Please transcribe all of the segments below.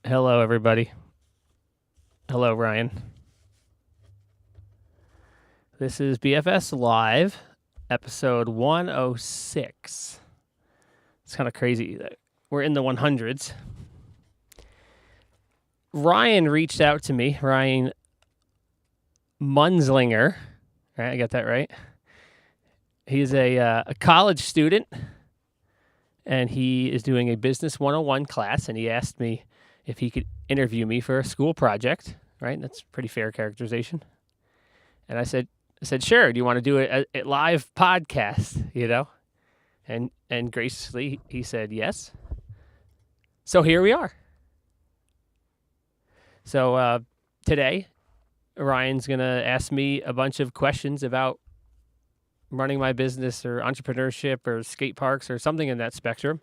Hello, everybody. Hello, Ryan. This is BFS Live, episode 106. It's kind of crazy that we're in the 100s. Ryan reached out to me, Ryan Munzlinger. Right, I got that right. He's a college student, and he is doing a Business 101 class, and he asked me if he could interview me for a school project, right? That's a pretty fair characterization. And I said, sure. Do you want to do a live podcast, And graciously, he said yes. So here we are. So today, Ryan's going to ask me a bunch of questions about running my business or entrepreneurship or skate parks or something in that spectrum.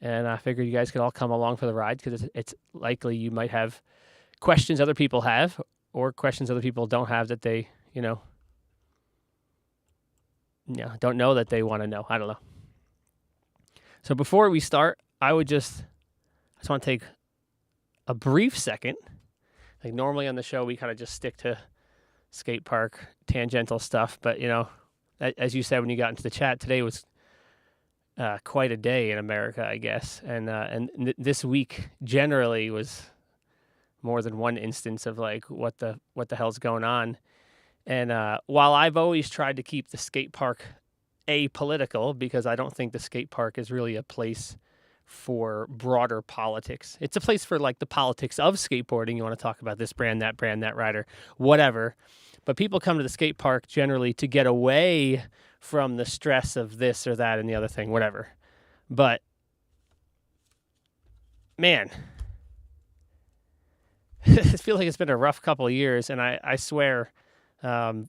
And I figured you guys could all come along for the ride because it's likely you might have questions other people have or questions other people don't have that they, don't know that they want to know. I don't know. So before we start, I just want to take a brief second. Like normally on the show, we kind of just stick to skate park tangential stuff. But, as you said when you got into the chat, today was quite a day in America, I guess. And this week generally was more than one instance of like what the hell's going on. And while I've always tried to keep the skate park apolitical, because I don't think the skate park is really a place for broader politics. It's a place for like the politics of skateboarding. You want to talk about this brand, that rider, whatever. But people come to the skate park generally to get away from the stress of this or that and the other thing, whatever. But man, it feels like it's been a rough couple of years, and I swear, it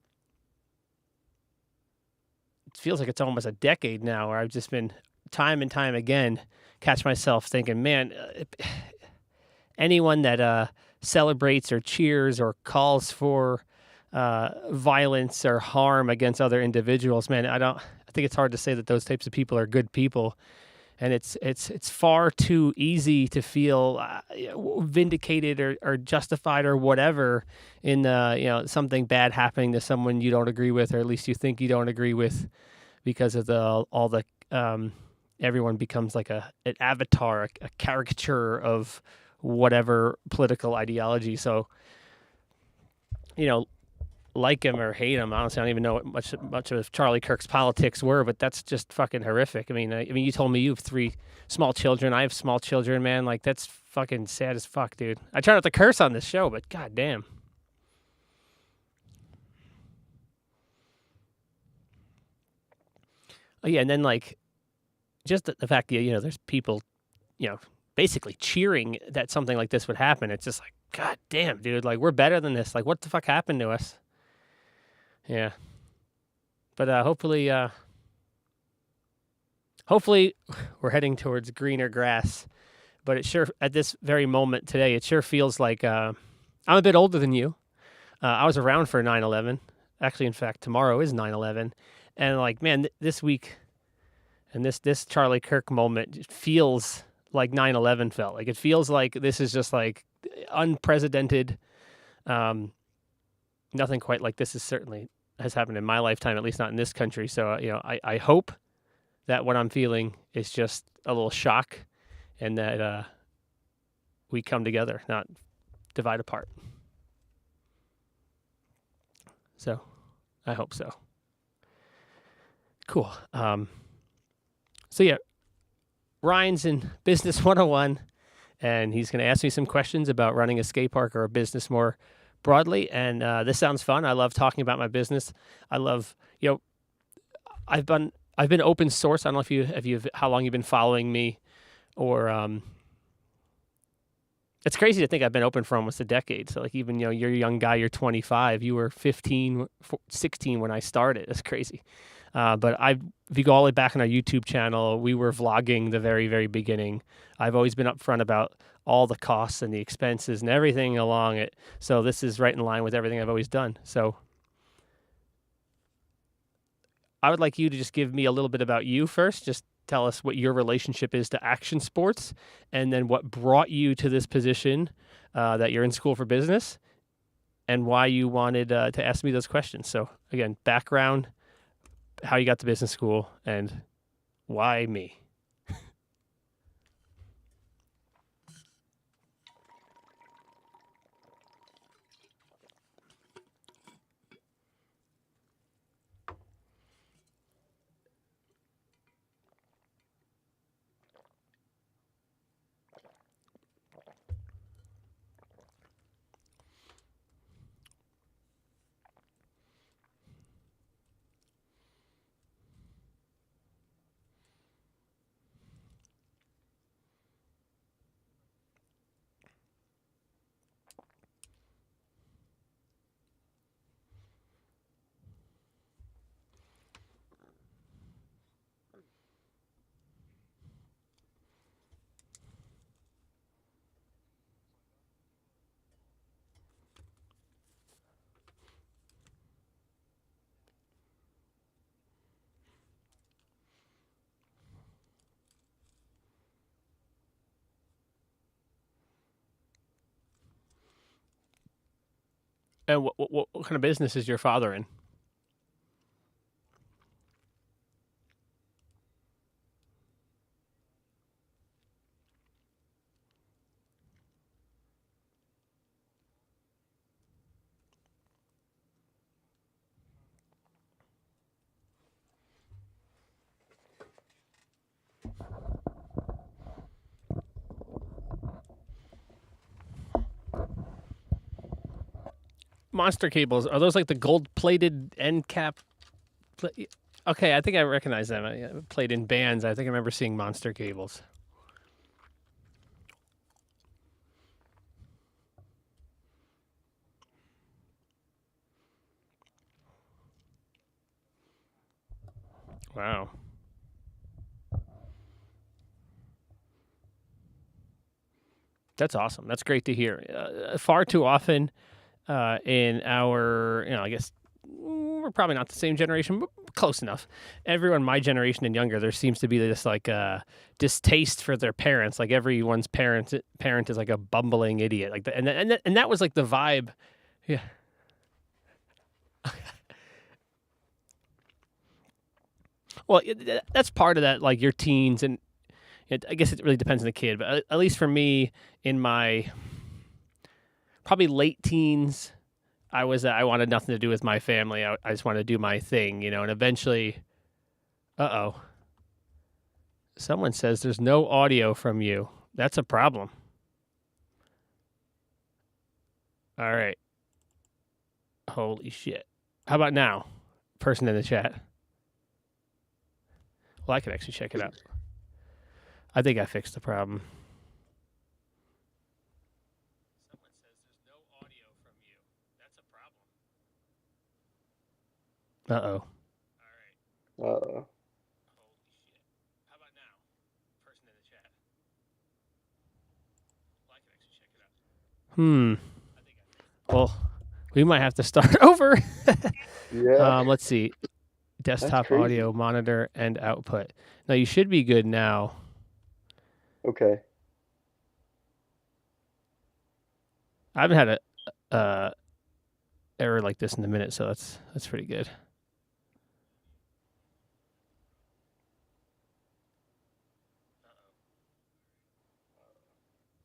feels like it's almost a decade now where I've just been time and time again catch myself thinking, man, anyone that celebrates or cheers or calls for violence or harm against other individuals, man, I think it's hard to say that those types of people are good people. And it's far too easy to feel vindicated or justified or whatever in something bad happening to someone you don't agree with, or at least you think you don't agree with, because of all the everyone becomes like an avatar, a caricature of whatever political ideology. So, like him or hate him, honestly, I don't even know what much of Charlie Kirk's politics were, but that's just fucking horrific. I mean, you told me you have 3 small children. I have small children, man. Like, that's fucking sad as fuck, dude. I try not to curse on this show, but goddamn. Oh yeah, and then like, just the fact that there's people, basically cheering that something like this would happen. It's just like, god damn, dude. Like, we're better than this. Like, what the fuck happened to us? Yeah. But hopefully we're heading towards greener grass. But it sure, at this very moment today, it sure feels like I'm a bit older than you. I was around for 9/11. Actually, in fact, tomorrow is 9/11. And like, man, this week and this Charlie Kirk moment feels like 9/11 felt. Like, it feels like this is just like unprecedented. Nothing quite like this has happened in my lifetime, at least not in this country. So, I hope that what I'm feeling is just a little shock, and that we come together, not divide apart. So, I hope so. Cool. So yeah, Ryan's in Business 101, and he's going to ask me some questions about running a skate park or a business more broadly. And this sounds fun. I love talking about my business. I love, I've been open source. I don't know if you've how long you've been following me, or it's crazy to think I've been open for almost a decade. So like, even you're a young guy, you're 25, you were 15, 16 when I started. That's crazy. But if you go all the way back on our YouTube channel, we were vlogging the very, very beginning. I've always been upfront about all the costs and the expenses and everything along it. So this is right in line with everything I've always done. So I would like you to just give me a little bit about you first, just tell us what your relationship is to action sports, and then what brought you to this position that you're in school for business, and why you wanted to ask me those questions. So again, background, how you got to business school, and why me. And what kind of business is your father in? Monster cables, are those like the gold-plated end cap? Okay, I think I recognize them. I played in bands. I think I remember seeing monster cables. Wow. That's awesome. That's great to hear. Far too often in our, I guess we're probably not the same generation, but close enough. Everyone my generation and younger, there seems to be this like distaste for their parents. Like everyone's parent is like a bumbling idiot. Like and that was like the vibe. Yeah. Well, that's part of that, like your teens, and I guess it really depends on the kid. But at least for me, in my probably late teens, I wanted nothing to do with my family. I just wanted to do my thing, and eventually, someone says there's no audio from you. That's a problem. All right. Holy shit. How about now? Person in the chat. Well, I could actually check it out. I think I fixed the problem. Someone says there's no audio from you. That's a problem. Uh-oh. All right. Uh-oh. Holy shit. How about now? Person in the chat. Well, I can actually check it out. Well, we might have to start over. Yeah. Let's see. Desktop audio, monitor, and output. Now, you should be good now. Okay. I haven't had a error like this in a minute, so that's pretty good.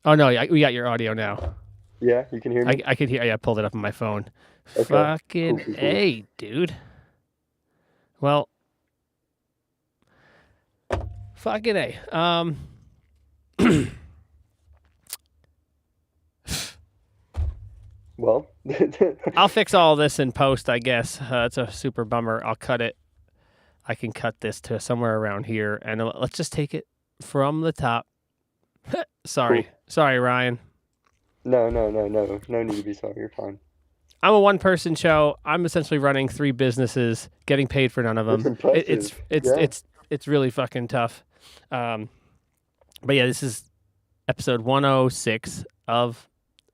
Oh no, we got your audio now. Yeah, you can hear me? I could hear. I pulled it up on my phone. Okay. Fucking cool. A, dude. Well, fucking A. Well, I'll fix all this in post, I guess. It's a super bummer. I'll cut it. I can cut this to somewhere around here, and let's just take it from the top. Sorry. Cool. Sorry, Ryan. No. No need to be sorry. You're fine. I'm a one-person show. I'm essentially running 3 businesses, getting paid for none of them. It's really fucking tough. But yeah, this is episode 106 of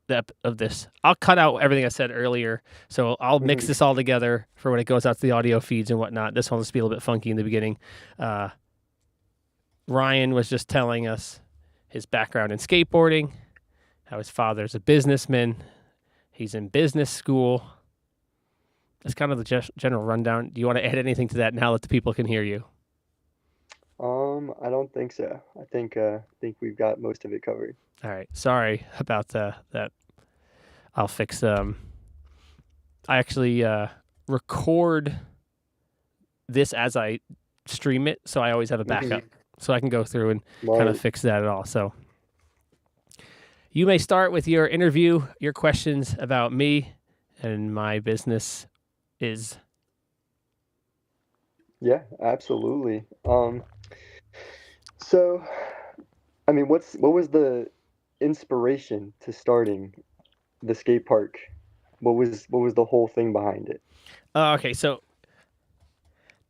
this. I'll cut out everything I said earlier, so I'll mix this all together for when it goes out to the audio feeds and whatnot. This one will just be a little bit funky in the beginning. Ryan was just telling us his background in skateboarding, how his father's a businessman, he's in business school. That's kind of the general rundown. Do you want to add anything to that now that the people can hear you? I don't think so. I think we've got most of it covered. All right. Sorry about that. I'll fix. I actually record this as I stream it, so I always have a Hmm. backup, so I can go through and kind of Smart. fix that at all. So you may start with your interview, your questions about me and my business is. Yeah, absolutely. So I mean, what was the inspiration to starting the skate park? What was the whole thing behind it? Okay, so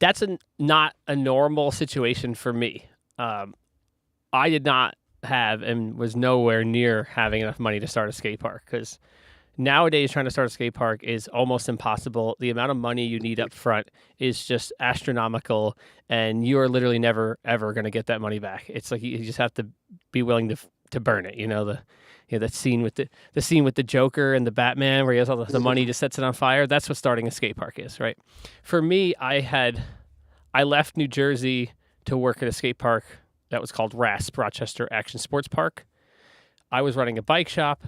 that's not a normal situation for me. Um, I did not have and was nowhere near having enough money to start a skate park because nowadays trying to start a skate park is almost impossible. The amount of money you need up front is just astronomical, and you are literally never ever going to get that money back. It's like you just have to be willing to burn it. That scene with the scene with the Joker and the Batman where he has all the money just sets it on fire. That's what starting a skate park is, right? For me, I left New Jersey to work at a skate park that was called RASP, Rochester Action Sports Park. I was running a bike shop.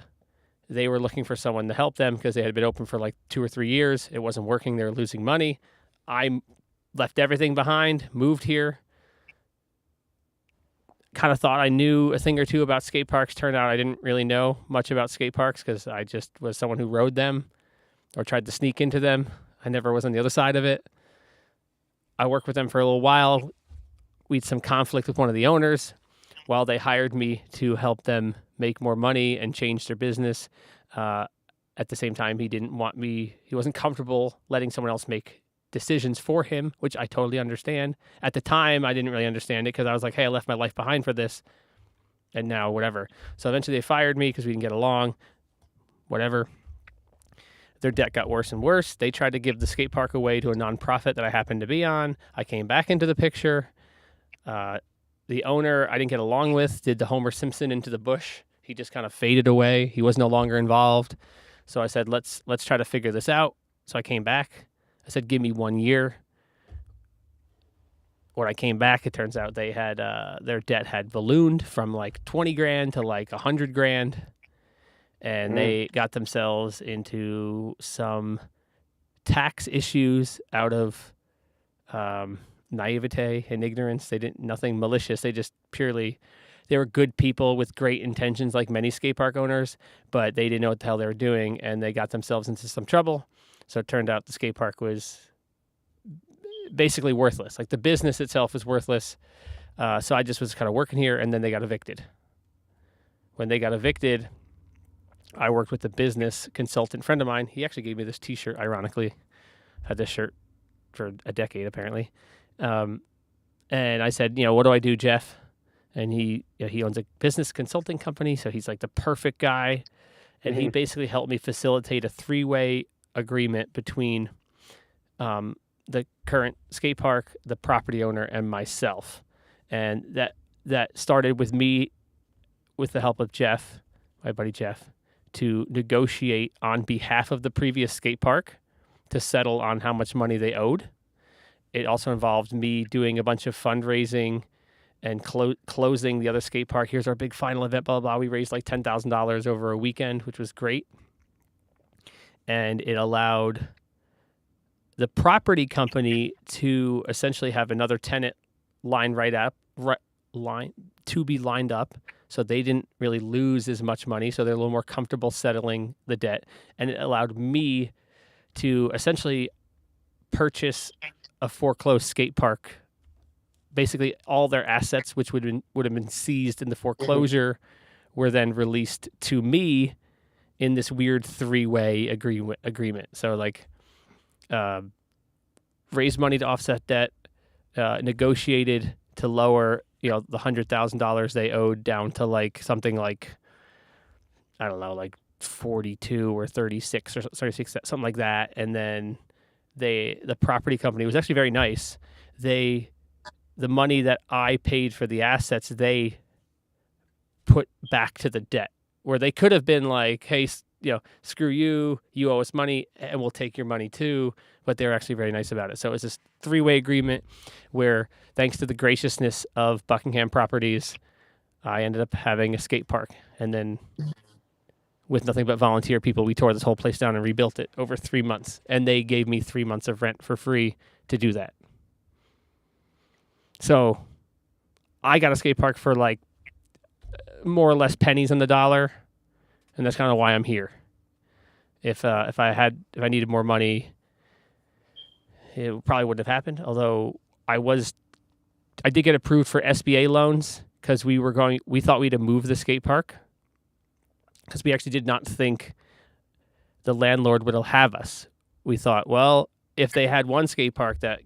They were looking for someone to help them because they had been open for like 2 or 3 years. It wasn't working. They were losing money. I left everything behind, moved here, kind of thought I knew a thing or two about skate parks. Turned out I didn't really know much about skate parks because I just was someone who rode them or tried to sneak into them. I never was on the other side of it. I worked with them for a little while. We had some conflict with one of the owners. While they hired me to help them make more money and change their business, uh, at the same time, he didn't want me, he wasn't comfortable letting someone else make decisions for him, which I totally understand. At the time, I didn't really understand it because I was like, hey, I left my life behind for this, and now whatever. So eventually they fired me because we didn't get along, whatever. Their debt got worse and worse. They tried to give the skate park away to a nonprofit that I happened to be on. I came back into the picture. Uh, the owner I didn't get along with did the Homer Simpson into the bush. He just kind of faded away. He was no longer involved. So I said, let's try to figure this out. So I came back. I said, give me 1 year. When I came back, it turns out they had their debt had ballooned from like 20 grand to like 100 grand. And Mm, they got themselves into some tax issues out of naivete and ignorance. They didn't nothing malicious. They just purely they were good people with great intentions, like many skate park owners, but they didn't know what the hell they were doing, and they got themselves into some trouble. So it turned out the skate park was basically worthless. Like the business itself was worthless. So I just was kind of working here, and then they got evicted. When they got evicted, I worked with a business consultant friend of mine. He actually gave me this T-shirt. Ironically, had this shirt for a decade apparently. Um, and I said, what do I do, Jeff? And he owns a business consulting company, so he's like the perfect guy. And he mhm, basically helped me facilitate a three-way agreement between the current skate park, the property owner, and myself. And that started with me, with the help of Jeff, my buddy Jeff, to negotiate on behalf of the previous skate park to settle on how much money they owed. It also involved me doing a bunch of fundraising and closing the other skate park. Here's our big final event, blah, blah, blah. We raised like $10,000 over a weekend, which was great. And it allowed the property company to essentially have another tenant line to be lined up. So they didn't really lose as much money. So they're a little more comfortable settling the debt. And it allowed me to essentially purchase a foreclosed skate park. Basically, all their assets, which would have been seized in the mhm, foreclosure, were then released to me in this weird three-way agreement. So like, uh, raised money to offset debt, negotiated to lower the $100,000 they owed down to like something like I don't know, like 42 or 36 or 36, something like that, and then the property company was actually very nice. They the money that I paid for the assets, they put back to the debt, where they could have been like, hey, screw you, you owe us money and we'll take your money too. But they're actually very nice about it. So it was this 3-way agreement where, thanks to the graciousness of Buckingham Properties, I ended up having a skate park. And then, with nothing but volunteer people, we tore this whole place down and rebuilt it over 3 months. And they gave me 3 months of rent for free to do that. So I got a skate park for like more or less pennies on the dollar, and that's kind of why I'm here. If I needed more money, it probably wouldn't have happened. Although I did get approved for SBA loans because we thought we'd have moved the skate park, because we actually did not think the landlord would have us. We thought, well, if they had one skate park that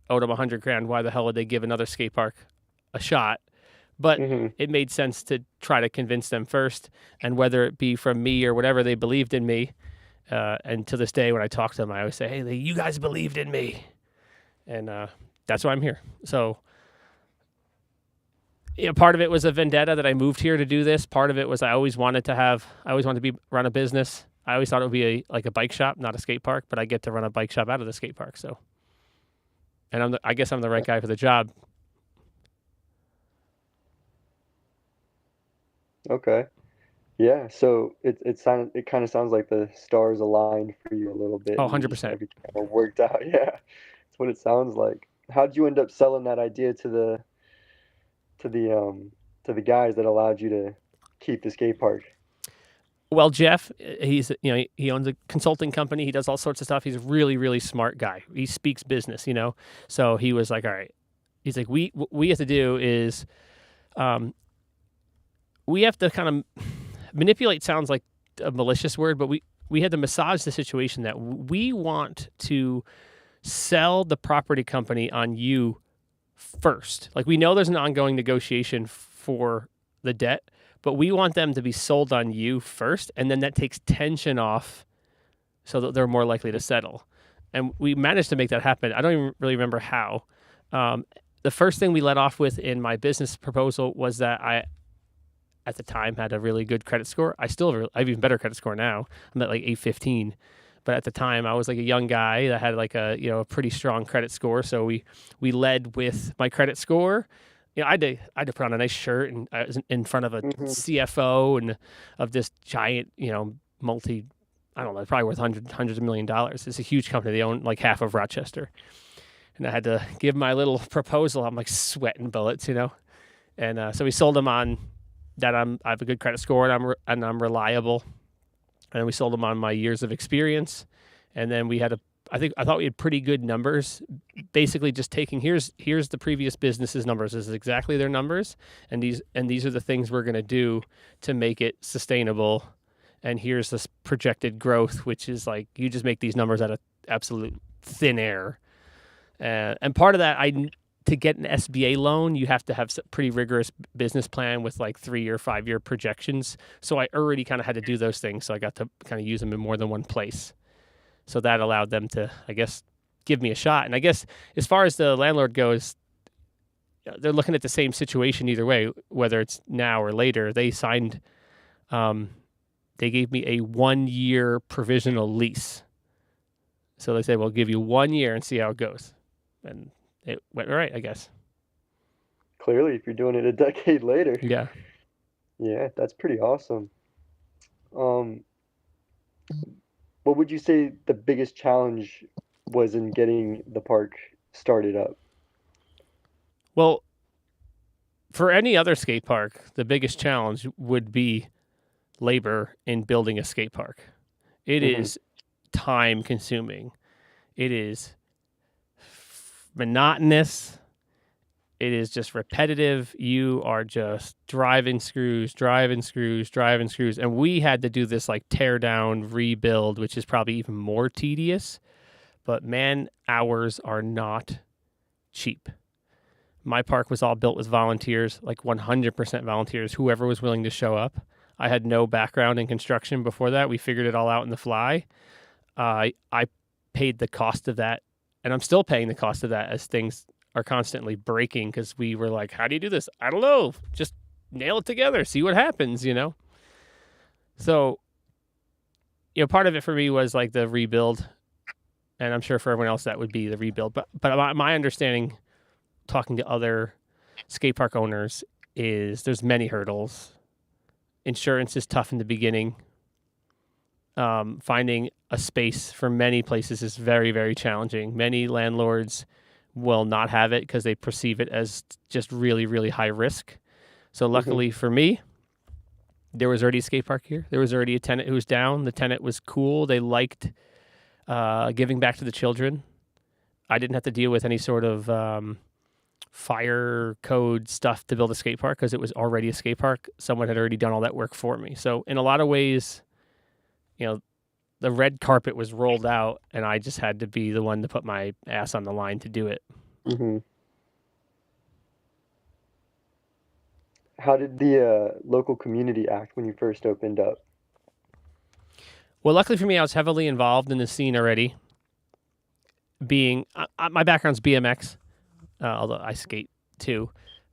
owed them $100,000, why the hell would they give another skate park a shot? But it made sense to try to convince them first, and whether it be from me or whatever, they believed in me. And to this day, when I talk to them, I always say, hey, you guys believed in me. And that's why I'm here. So part of it was a vendetta that I moved here to do this. Part of it was I always wanted to run a business. I always thought it would be like a bike shop, not a skate park, but I get to run a bike shop out of the skate park. So, and I guess I'm the right guy for the job. Okay. Yeah, so it kind of sounds like the stars aligned for you a little bit. Oh, and 100%. Everything kind of worked out. Yeah, that's what it sounds like. How'd you end up selling that idea to the guys that allowed you to keep the skate park? Well, Jeff, he owns a consulting company. He does all sorts of stuff. He's a really, really smart guy. He speaks business, So he was like, all right. He's like, what we have to do is, we have to kind of manipulate. Sounds like a malicious word, but we had to massage the situation that we want to sell the property company on you first. Like, we know there's an ongoing negotiation for the debt, but we want them to be sold on you first, and then that takes tension off so that they're more likely to settle. And we managed to make that happen. I don't even really remember how. The first thing we let off with in my business proposal was that I, at the time, had a really good credit score. I have even better credit score now. I'm at like 815. But at the time, I was like a young guy that had like a pretty strong credit score. So we led with my credit score. I had to put on a nice shirt, and I was in front of a CFO and of this giant, I don't know, probably worth hundreds of $1 million. It's a huge company. They own like half of Rochester. And I had to give my little proposal. I'm like sweating bullets, And so we sold them on that I have a good credit score and I'm reliable. And we sold them on my years of experience. And then we had I thought we had pretty good numbers. Basically, just taking here's the previous business's numbers. This is exactly their numbers, and these are the things we're going to do to make it sustainable. And here's this projected growth, which is like, you just make these numbers out of absolute thin air. And part of that, to get an SBA loan, you have to have a pretty rigorous business plan with like 3 or 5 year projections. So I already kind of had to do those things. So I got to kind of use them in more than one place. So that allowed them to, I guess, give me a shot. And I guess as far as the landlord goes, they're looking at the same situation either way, whether it's now or later. They signed, they gave me a 1 year provisional lease. So they said, we'll give you 1 year and see how it goes. And it went right, I guess. Clearly, if you're doing it a decade later. Yeah. Yeah, that's pretty awesome. What would you say the biggest challenge was in getting the park started up? Well, for any other skate park, the biggest challenge would be labor in building a skate park. It is time consuming. It is monotonous. It is just repetitive. You are just driving screws. And we had to do this like tear down, rebuild, which is probably even more tedious. But man, hours are not cheap. My park was all built with volunteers, like 100% volunteers, whoever was willing to show up. I had no background in construction before that. We figured it all out on the fly. I paid the cost of that, and I'm still paying the cost of that as things are constantly breaking because we were like, how do you do this? I don't know. Just nail it together. See what happens, So, part of it for me was like the rebuild. And I'm sure for everyone else that would be the rebuild. But my understanding, talking to other skate park owners, is there's many hurdles. Insurance is tough in the beginning. Finding a space for many places is very, very challenging. Many landlords will not have it because they perceive it as just really, really high risk. So luckily for me, there was already a skate park here. There was already a tenant who was down. The tenant was cool. They liked giving back to the children. I didn't have to deal with any sort of fire code stuff to build a skate park because it was already a skate park. Someone had already done all that work for me. So in a lot of ways, the red carpet was rolled out and I just had to be the one to put my ass on the line to do it. How did the local community act when you first opened up? Well, luckily for me, I was heavily involved in the scene already. My background's BMX, although I skate too,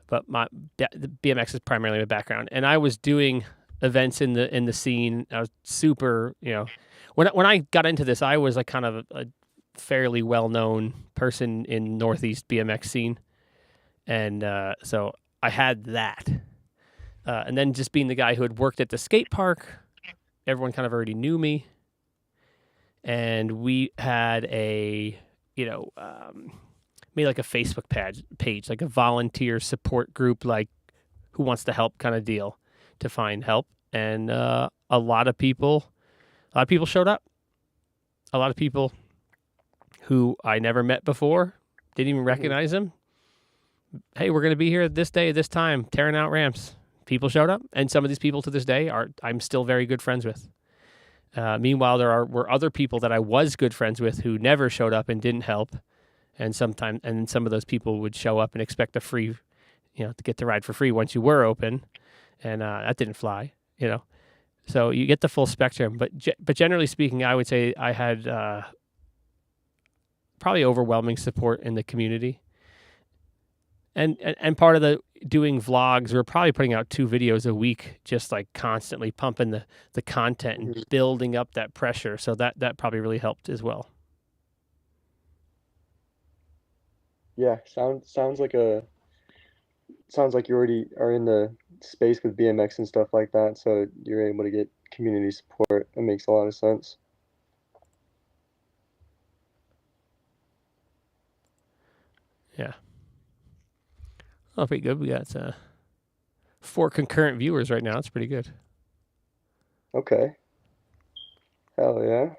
but the BMX is primarily my background. And I was doing events in the scene. I was super, when I got into this, I was like kind of a fairly well-known person in Northeast BMX scene. And so I had that. And then just being the guy who had worked at the skate park, everyone kind of already knew me. And we had made like a Facebook page, like a volunteer support group, like who wants to help kind of deal to find help. And a lot of people showed up. A lot of people who I never met before, didn't even recognize them. Hey, we're going to be here this day, this time, tearing out ramps. People showed up, and some of these people to this day I'm still very good friends with. Meanwhile, were other people that I was good friends with who never showed up and didn't help, and some of those people would show up and expect a free, to get to ride for free once you were open, and that didn't fly, So you get the full spectrum, but generally speaking, I would say I had probably overwhelming support in the community. And part of the doing vlogs, we're probably putting out 2 videos a week, just like constantly pumping the content and building up that pressure. So that probably really helped as well. Yeah, sounds like you already are in the space with BMX and stuff like that, so you're able to get community support. It makes a lot of sense. Yeah. Oh, pretty good. We got 4 concurrent viewers right now. That's pretty good. Okay. Hell yeah.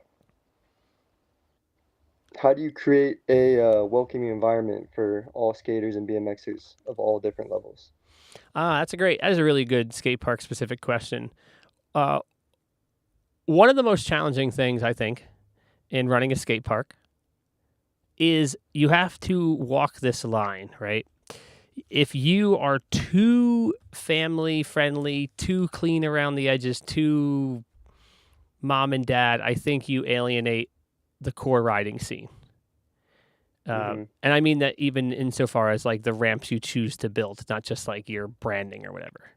How do you create a welcoming environment for all skaters and BMXers of all different levels? That is a really good skate park specific question. One of the most challenging things I think in running a skate park is you have to walk this line, right? If you are too family friendly, too clean around the edges, too mom and dad, I think you alienate the core riding scene. And I mean that even insofar as like the ramps you choose to build, not just like your branding or whatever.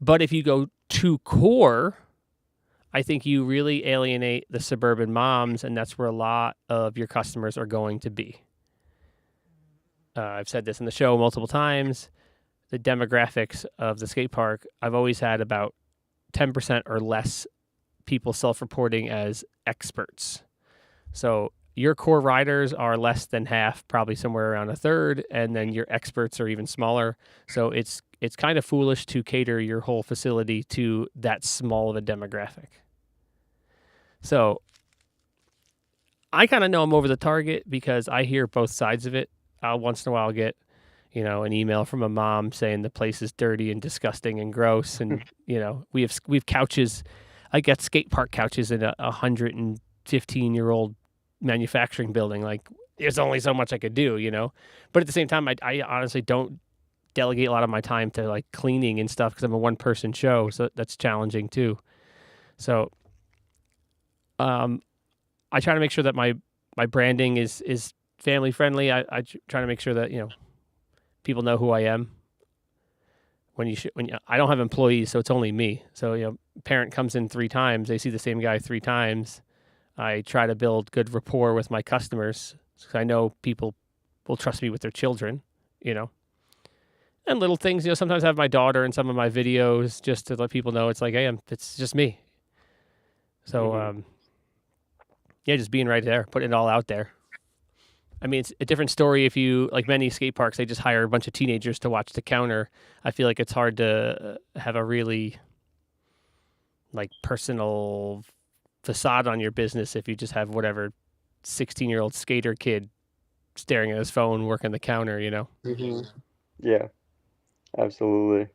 But if you go too core, I think you really alienate the suburban moms, and that's where a lot of your customers are going to be. I've said this in the show multiple times. The demographics of the skate park, I've always had about 10% or less people self-reporting as experts. So your core riders are less than half, probably somewhere around a third, and then your experts are even smaller. So it's kind of foolish to cater your whole facility to that small of a demographic. So I kind of know I'm over the target because I hear both sides of it. I'll once in a while get, an email from a mom saying the place is dirty and disgusting and gross, and we've couches. I get skate park couches in a 115-year-old manufacturing building. Like, there's only so much I could do, But at the same time, I honestly don't delegate a lot of my time to like cleaning and stuff because I'm a one-person show, so that's challenging too. So, I try to make sure that my branding is family friendly. I try to make sure that people know who I am. I don't have employees, so it's only me. So parent comes in 3 times, they see the same guy 3 times. I try to build good rapport with my customers because I know people will trust me with their children, And little things, sometimes I have my daughter in some of my videos just to let people know it's like, hey, it's just me. So, just being right there, putting it all out there. I mean, it's a different story if you, like many skate parks, they just hire a bunch of teenagers to watch the counter. I feel like it's hard to have a really, personal facade on your business if you just have whatever 16-year-old skater kid staring at his phone working the counter, Mm-hmm. Yeah, absolutely.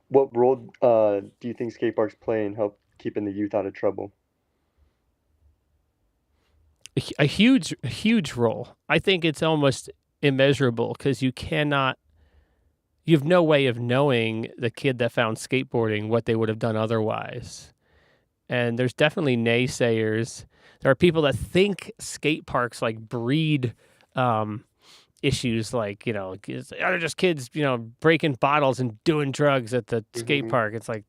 What role do you think skate parks play in help keeping the youth out of trouble? A huge role. I think it's almost immeasurable because you have no way of knowing the kid that found skateboarding what they would have done otherwise. And there's definitely naysayers. There are people that think skate parks breed issues they're just kids, breaking bottles and doing drugs at the skate park. It's like,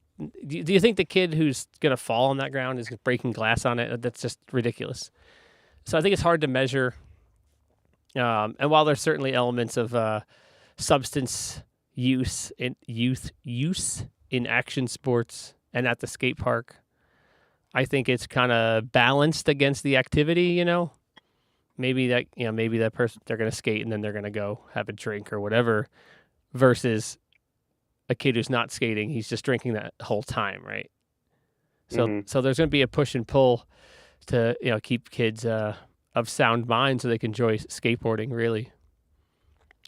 do you think the kid who's going to fall on that ground is breaking glass on it? That's just ridiculous. So I think it's hard to measure. And while there's certainly elements of substance use in youth use in action sports and at the skate park, I think it's kind of balanced against the activity, Maybe that person, they're going to skate and then they're going to go have a drink or whatever versus a kid who's not skating. He's just drinking that whole time, right? So there's going to be a push and pull to, keep kids of sound mind so they can enjoy skateboarding, really.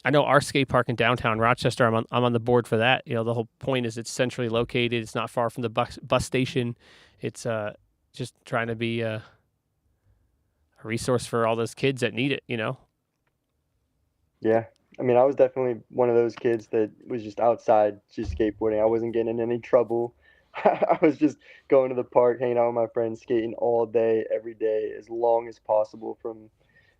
I know our skate park in downtown Rochester, I'm on the board for that. The whole point is it's centrally located. It's not far from the bus station. It's just trying to be a resource for all those kids that need it, Yeah. I mean, I was definitely one of those kids that was just outside, just skateboarding. I wasn't getting in any trouble. I was just going to the park, hanging out with my friends, skating all day, every day, as long as possible from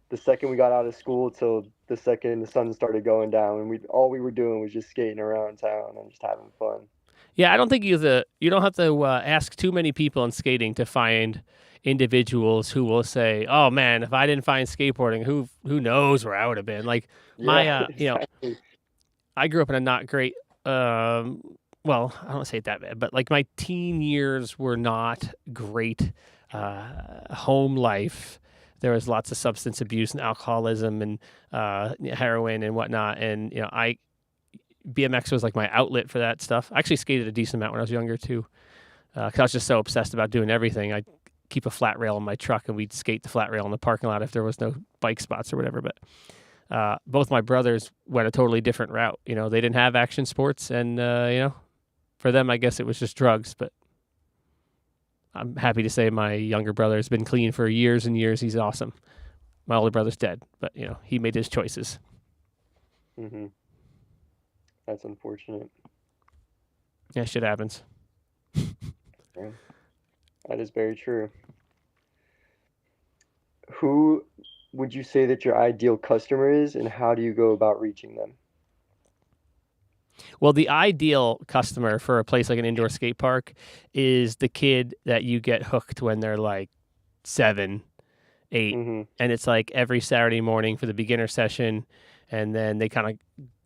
the second we got out of school till the second the sun started going down. And all we were doing was just skating around town and just having fun. Yeah, I don't think you don't have to ask too many people in skating to find individuals who will say, "Oh man, if I didn't find skateboarding, who knows where I would have been?" Like Exactly. I grew up in a not great, well, I don't say it that bad, but my teen years were not great. Home life, there was lots of substance abuse and alcoholism and heroin and whatnot, and BMX was my outlet for that stuff. I actually skated a decent amount when I was younger too, because I was just so obsessed about doing everything. I'd keep a flat rail in my truck and we'd skate the flat rail in the parking lot if there was no bike spots or whatever. But both my brothers went a totally different route. They didn't have action sports, and for them, I guess it was just drugs. But I'm happy to say my younger brother has been clean for years and years. He's awesome. My older brother's dead, but he made his choices. Mm-hmm. That's unfortunate. Yeah, shit happens. Yeah, that is very true. Who would you say that your ideal customer is, and how do you go about reaching them? Well, the ideal customer for a place like an indoor skate park is the kid that you get hooked when they're 7, 8, Mm-hmm. and it's every Saturday morning for the beginner session, and then they kind of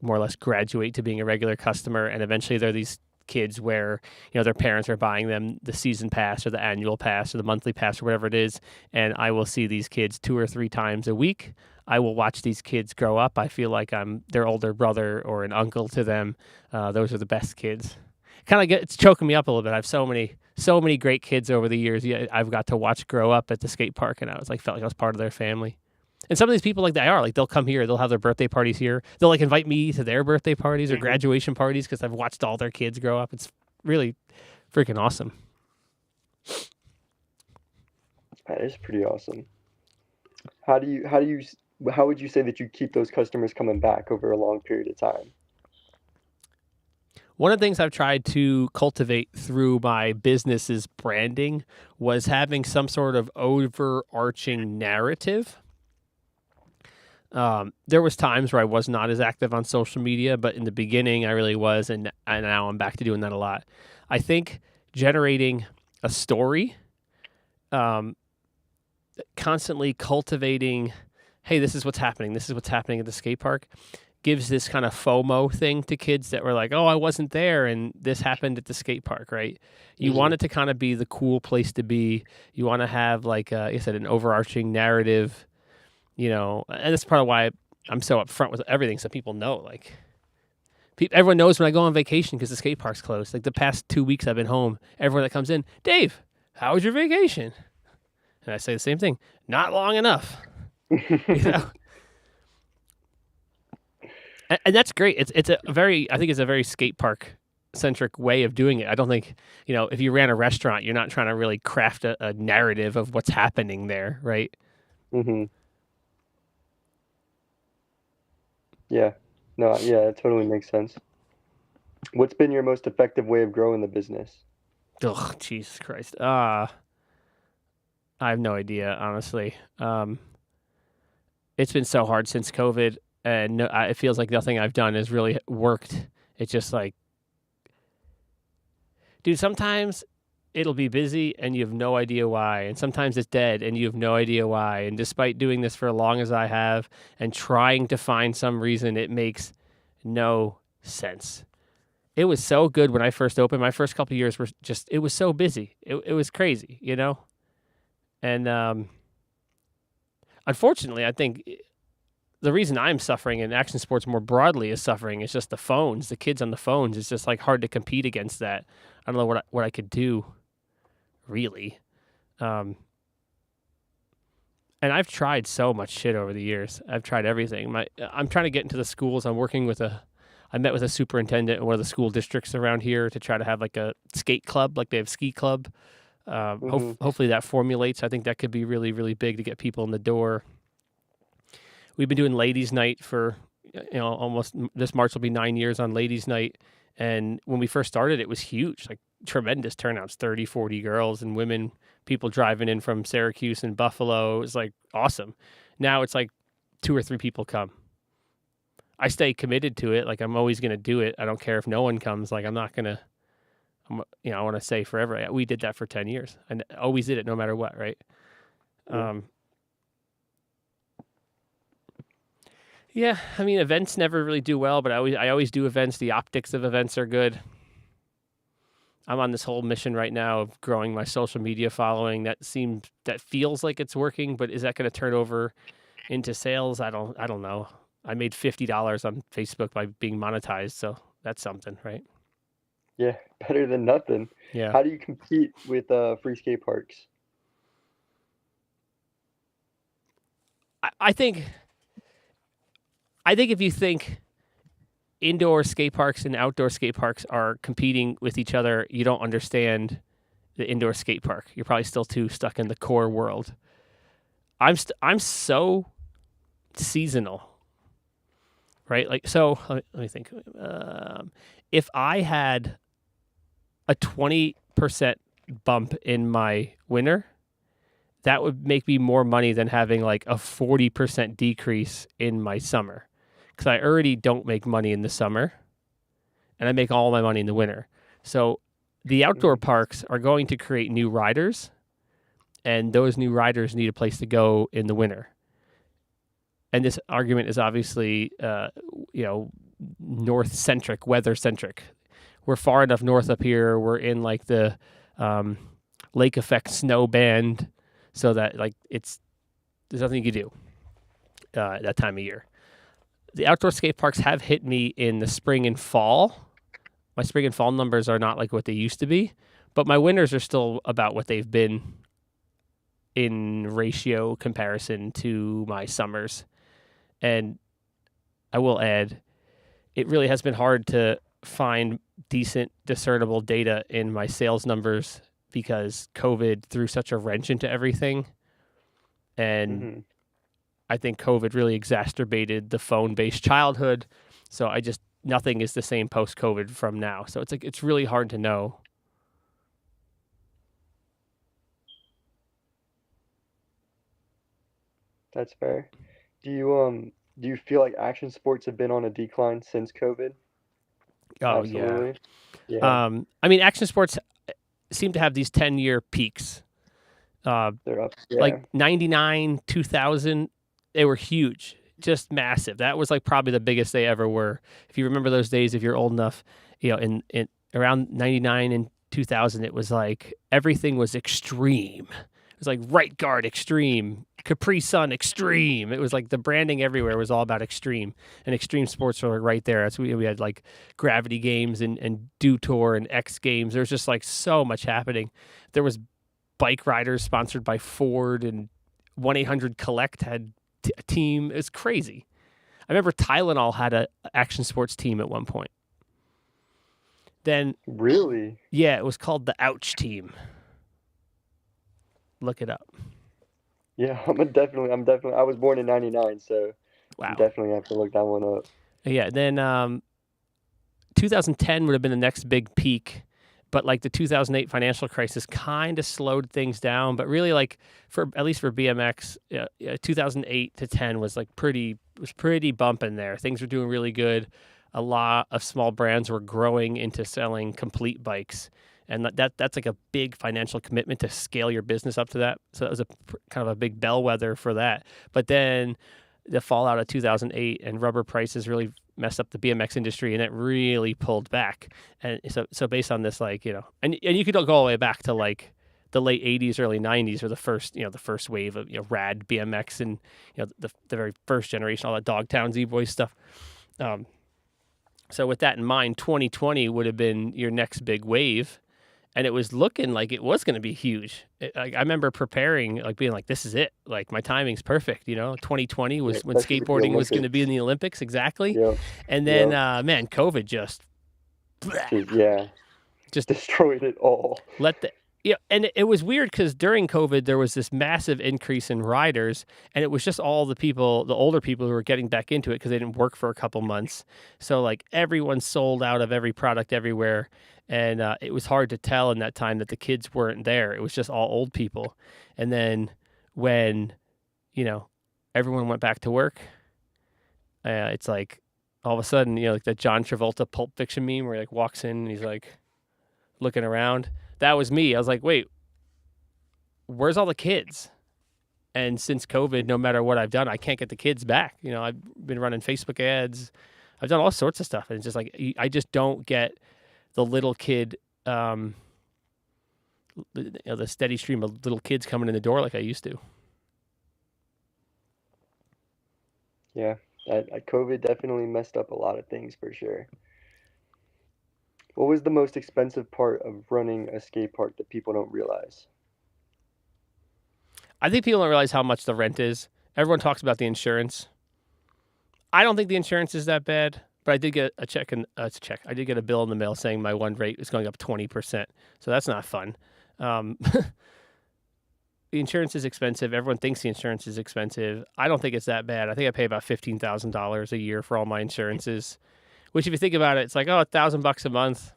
more or less graduate to being a regular customer, and eventually they're these kids where their parents are buying them the season pass or the annual pass or the monthly pass or whatever it is, and I will see these kids 2 or 3 times a week. I will watch these kids grow up. I feel like I'm their older brother or an uncle to them. Those are the best kids. It's choking me up a little bit. I have so many great kids over the years. Yeah, I've got to watch grow up at the skate park, and I was felt like I was part of their family. And some of these people they'll come here, they'll have their birthday parties here. They'll invite me to their birthday parties or graduation parties because I've watched all their kids grow up. It's really freaking awesome. That is pretty awesome. How would you say that you keep those customers coming back over a long period of time? One of the things I've tried to cultivate through my business's branding was having some sort of overarching narrative. There was times where I was not as active on social media, but in the beginning I really was, and now I'm back to doing that a lot. I think generating a story, um, constantly cultivating, hey, this is what's happening. This is what's happening at the skate park, gives this kind of FOMO thing to kids that were like, oh, I wasn't there and this happened at the skate park, right? You want it to kind of be the cool place to be. You want to have, like I said, an overarching narrative, and that's part of why I'm so upfront with everything, so people know, like, everyone knows when I go on vacation because the skate park's closed. Like the past 2 weeks I've been home, everyone that comes in, Dave, how was your vacation? And I say the same thing, not long enough. You know? And that's great. It's a very, I think it's a very skate park centric way of doing it. I don't think, if you ran a restaurant, you're not trying to really craft a narrative of what's happening there, right? Mm-hmm. Yeah. No, yeah, it totally makes sense. What's been your most effective way of growing the business? Ugh, Jesus Christ. I have no idea, honestly. It's been so hard since COVID, and it feels like nothing I've done has really worked. It's just like, dude, sometimes it'll be busy and you have no idea why, and sometimes it's dead and you have no idea why. And despite doing this for as long as I have and trying to find some reason, it makes no sense. It was so good when I first opened. My first couple of years were just, it was so busy. It was crazy, And unfortunately, I think the reason I'm suffering and action sports more broadly is suffering is just the phones, the kids on the phones. It's just like hard to compete against that. I don't know what I could do, really. And I've tried so much shit over the years. I've tried everything. I'm trying to get into the schools. I met with a superintendent in one of the school districts around here to try to have like a skate club, like they have ski club. Mm-hmm. Hopefully that formulates. I think that could be really, really big to get people in the door. We've been doing ladies' night for, almost, this March will be 9 years on ladies' night. And when we first started, it was huge, like tremendous turnouts, 30, 40 girls and women, people driving in from Syracuse and Buffalo. It was like awesome. Now it's like 2 or 3 people come. I stay committed to it. Like I'm always going to do it. I don't care if no one comes. Like I'm not going to, I want to say forever. We did that for 10 years and always did it no matter what. Right. Yeah. Yeah, I mean, events never really do well, but I always do events. The optics of events are good. I'm on this whole mission right now of growing my social media following. That feels like it's working, but is that going to turn over into sales? I don't know. I made $50 on Facebook by being monetized, so that's something, right? Yeah, better than nothing. Yeah. How do you compete with free skate parks? I think if you think indoor skate parks and outdoor skate parks are competing with each other, you don't understand the indoor skate park. You're probably still too stuck in the core world. I'm so seasonal, right? Like, so let me think. If I had a 20% bump in my winter, that would make me more money than having like a 40% decrease in my summer. Because I already don't make money in the summer and I make all my money in the winter. So the outdoor parks are going to create new riders, and those new riders need a place to go in the winter. And this argument is obviously, north-centric, weather-centric. We're far enough north up here. We're in like the lake effect snow band, so that like there's nothing you can do that time of year. The outdoor skate parks have hit me in the spring and fall. My spring and fall numbers are not like what they used to be, but my winters are still about what they've been in ratio comparison to my summers. And I will add, it really has been hard to find decent discernible data in my sales numbers because COVID threw such a wrench into everything. And I think COVID really exacerbated the phone-based childhood. So nothing is the same post-COVID from now. So it's like, it's really hard to know. That's fair. Do you do you feel like action sports have been on a decline since COVID? Oh yeah. Absolutely. Yeah, I mean, action sports seem to have these 10-year peaks. Uh, they're up. like Yeah. 99, 2000, they were huge, just massive. That was like probably the biggest they ever were. If you remember those days, if you're old enough, in around 99 and 2000, it was like everything was extreme. It was like right guard extreme, Capri Sun extreme. It was like the branding everywhere was all about extreme, and extreme sports were like right there. That's we had like Gravity Games and Dew Tour and X Games. There was just like so much happening. There was bike riders sponsored by Ford, and 1-800-COLLECT had a team. It's crazy. I remember Tylenol had a action sports team at one point. Then, Really? yeah, it was called the Ouch Team. Look it up. Yeah, I'm definitely, I was born in 99, so Wow. definitely have to look that one up. Yeah, then 2010 would have been the next big peak, but like the 2008 financial crisis kind of slowed things down. But really, like at least for BMX, 2008 to 10 was like pretty bumping there. Things were doing really good. A lot of small brands were growing into selling complete bikes, and that's like a big financial commitment to scale your business up to that. So that was a kind of a big bellwether for that. But then the fallout of 2008 and rubber prices really messed up the BMX industry, and it really pulled back. And so based on this, like, and you could go all the way back to like the late 80s, early 90s, or the first wave of rad BMX, and the very first generation, all that Dogtown Z-Boy stuff. So with that in mind, 2020 would have been your next big wave, and it was looking like it was going to be huge. I remember preparing, like being like, "This is it! Like my timing's perfect." 2020 was when Especially with the skateboarding was going to be in Olympics. the Olympics, exactly. Yep, And then, yep. man, COVID just Yeah, just destroyed it all. let the and it was weird because during COVID there was this massive increase in riders, and it was just all the older people who were getting back into it because they didn't work for a couple months. So like everyone sold out of every product everywhere, and it was hard to tell in that time that the kids weren't there. It was just all old people. And then when everyone went back to work, it's like all of a sudden like that John Travolta Pulp Fiction meme where he like walks in and he's like looking around. That was me. I was like, wait, where's all the kids? And since COVID, no matter what I've done, I can't get the kids back. I've been running Facebook ads. I've done all sorts of stuff. And it's just like, I just don't get the little kid, the steady stream of little kids coming in the door like I used to. Yeah, that COVID definitely messed up a lot of things for sure. What was the most expensive part of running a skate park that people don't realize? I think people don't realize how much the rent is. Everyone talks about the insurance. I don't think the insurance is that bad, but I did get a check. I did get a bill in the mail saying my one rate is going up 20%. So that's not fun. The insurance is expensive. Everyone thinks the insurance is expensive. I don't think it's that bad. I think I pay about $15,000 a year for all my insurances, which if you think about it, it's like, oh, $1,000 a month.